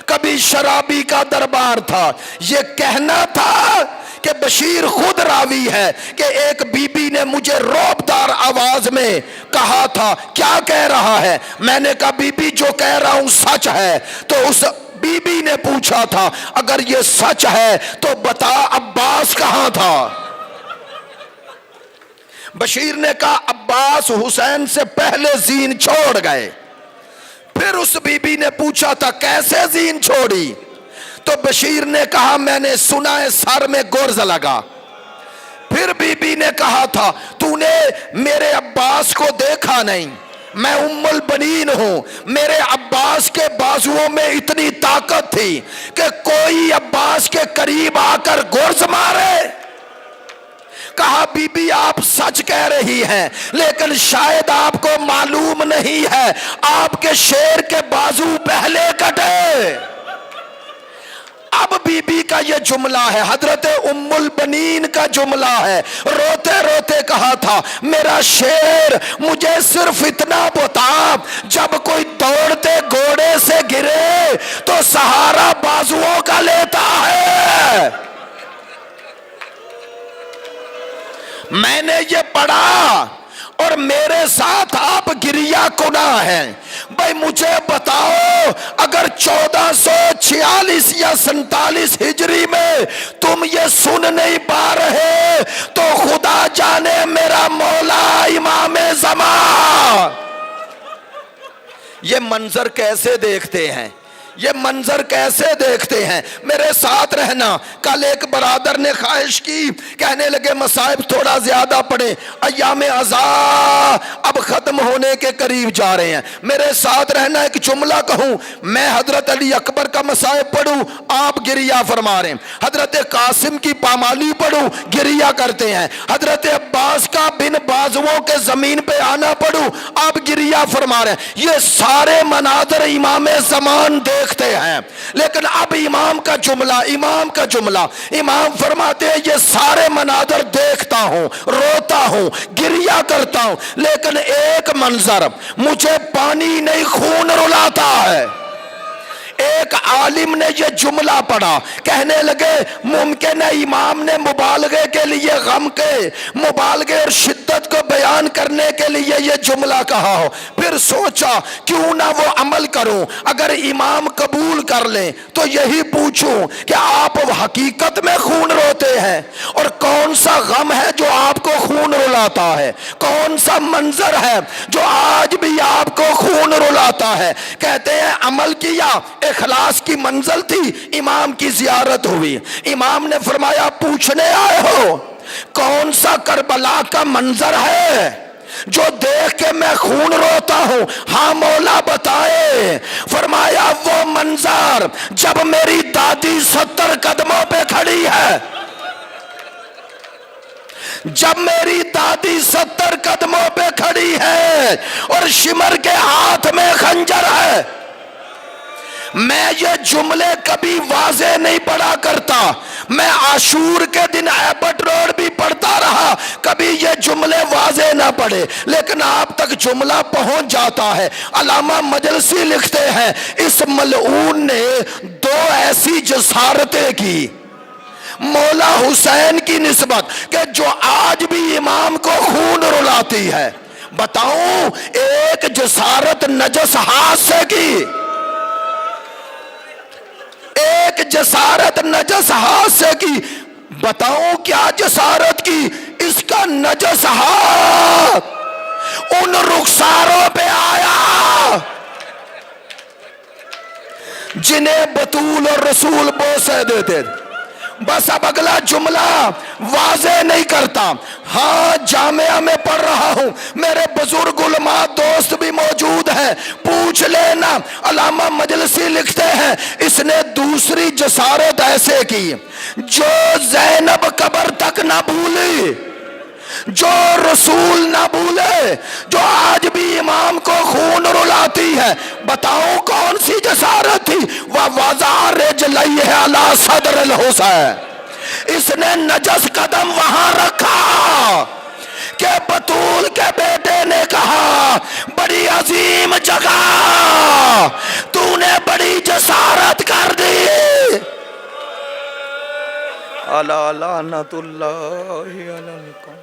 کبھی شرابی کا دربار تھا۔ یہ کہنا تھا کہ بشیر خود راوی ہے کہ ایک بی بی نے مجھے روبدار آواز میں کہا تھا، کیا کہہ رہا ہے؟ میں نے کہا بی بی جو کہہ رہا ہوں سچ ہے۔ تو اس بی بی نے پوچھا تھا اگر یہ سچ ہے تو بتا عباس کہاں تھا؟ بشیر نے کہا عباس حسین سے پہلے زین چھوڑ گئے. پھر اس بی بی نے پوچھا تھا کیسے زین چھوڑی؟ تو بشیر نے کہا میں نے سنا ہے سر میں گرز لگا. پھر بی بی نے کہا تھا تو نے میرے عباس کو دیکھا نہیں؟ میں ام البنین ہوں. میرے عباس کے بازوؤں میں اتنی طاقت تھی کہ کوئی عباس کے قریب آ کر گرز مارے. کہا بی بی آپ سچ کہہ رہی ہیں لیکن شاید آپ کو معلوم نہیں ہے آپ کے شیر کے بازو پہلے کٹے. اب بی بی کا یہ جملہ ہے، حضرت ام البنین کا جملہ ہے، روتے روتے کہا تھا میرا شیر مجھے صرف اتنا بتا، جب کوئی دوڑتے گھوڑے سے گرے تو سہارا بازوؤں کا لیتا ہے. میں نے یہ پڑھا اور میرے ساتھ آپ گریہ کنا ہیں. بھائی مجھے بتاؤ اگر 1446 یا 47 ہجری میں تم یہ سن نہیں پا رہے تو خدا جانے میرا مولا امام زمان یہ منظر کیسے دیکھتے ہیں، یہ منظر کیسے دیکھتے ہیں. میرے ساتھ رہنا. کل ایک برادر نے خواہش کی، کہنے لگے مصائب تھوڑا زیادہ پڑھیں، ایام عزا اب ختم ہونے کے قریب جا رہے ہیں. میرے ساتھ رہنا. ایک جملہ کہوں، میں حضرت علی اکبر کا مصائب پڑھوں آپ گریہ فرما رہے ہیں، حضرت قاسم کی پامالی پڑھوں گریہ کرتے ہیں، حضرت عباس کا بن بازوؤں کے زمین پہ آنا پڑھوں آپ گریہ فرما رہے ہیں. یہ سارے مناظر امام زمان دیکھتے ہیں. لیکن اب امام کا جملہ امام فرماتے ہیں یہ سارے مناظر دیکھتا ہوں، روتا ہوں، گریہ کرتا ہوں، لیکن ایک منظر مجھے پانی نہیں خون رلاتا ہے. ایک عالم نے یہ جملہ پڑھا، کہنے لگے ممکن ہے امام نے مبالغے کے لیے غم کے مبالغے اور شدت کو بیان کرنے کے لیے یہ جملہ کہا ہو. پھر سوچا کیوں نہ وہ عمل کروں، اگر امام قبول کر لیں تو یہی پوچھوں کہ آپ حقیقت میں خون روتے ہیں اور کون سا غم ہے جو آپ کو خون رلاتا ہے، کون سا منظر ہے جو آج بھی آپ کو خون رلاتا ہے. کہتے ہیں عمل کیا، اخلاص کی منزل تھی، امام کی زیارت ہوئی. امام نے فرمایا پوچھنے آئے ہو کون سا کربلا کا منظر ہے جو دیکھ کے میں خون روتا ہوں؟ ہاں مولا بتائے. فرمایا وہ منظر جب میری دادی 70 قدموں پہ کھڑی ہے، جب میری دادی 70 قدموں پہ کھڑی ہے اور شمر کے ہاتھ میں خنجر ہے. میں یہ جملے کبھی واضح نہیں پڑھا کرتا، میں عاشور کے دن ایبٹ روڈ بھی پڑھتا رہا، کبھی یہ جملے واضح نہ پڑھے، لیکن آپ تک جملہ پہنچ جاتا ہے. علامہ مجلسی لکھتے ہیں اس ملعون نے 2 ایسی جسارتیں کی مولا حسین کی نسبت کہ جو آج بھی امام کو خون رلاتی ہے. بتاؤں ایک جسارت نجس ہاتھ سے کی، ایک جسارت نجس ہاتھ سے کی. بتاؤں کیا جسارت کی؟ اس کا نجس ہاتھ ان رخساروں پہ آیا جنہیں بطول اور رسول بوسے دیتے. بس اب اگلا جملہ واضح نہیں کرتا. ہاں جامعہ میں پڑھ رہا ہوں، میرے بزرگ علماء دوست بھی موجود ہیں، پوچھ لینا. علامہ مجلسی لکھتے ہیں اس نے دوسری جسارت ایسے کی جو زینب قبر تک نہ بھولی، جو رسول نہ بھولے، جو آج بھی امام کو خون رلاتی ہے. بتاؤں کون سی جسارت تھی؟ وَوَضَعَ رِجْلَيْهِ عَلَى صَدْرِ الْحُسَيْنِ. اس نے نجس قدم وہاں رکھا کہ بطول کے بیٹے نے کہا بڑی عظیم جگہ تو نے بڑی جسارت کر دی. الا لعنت اللہ علی القوم.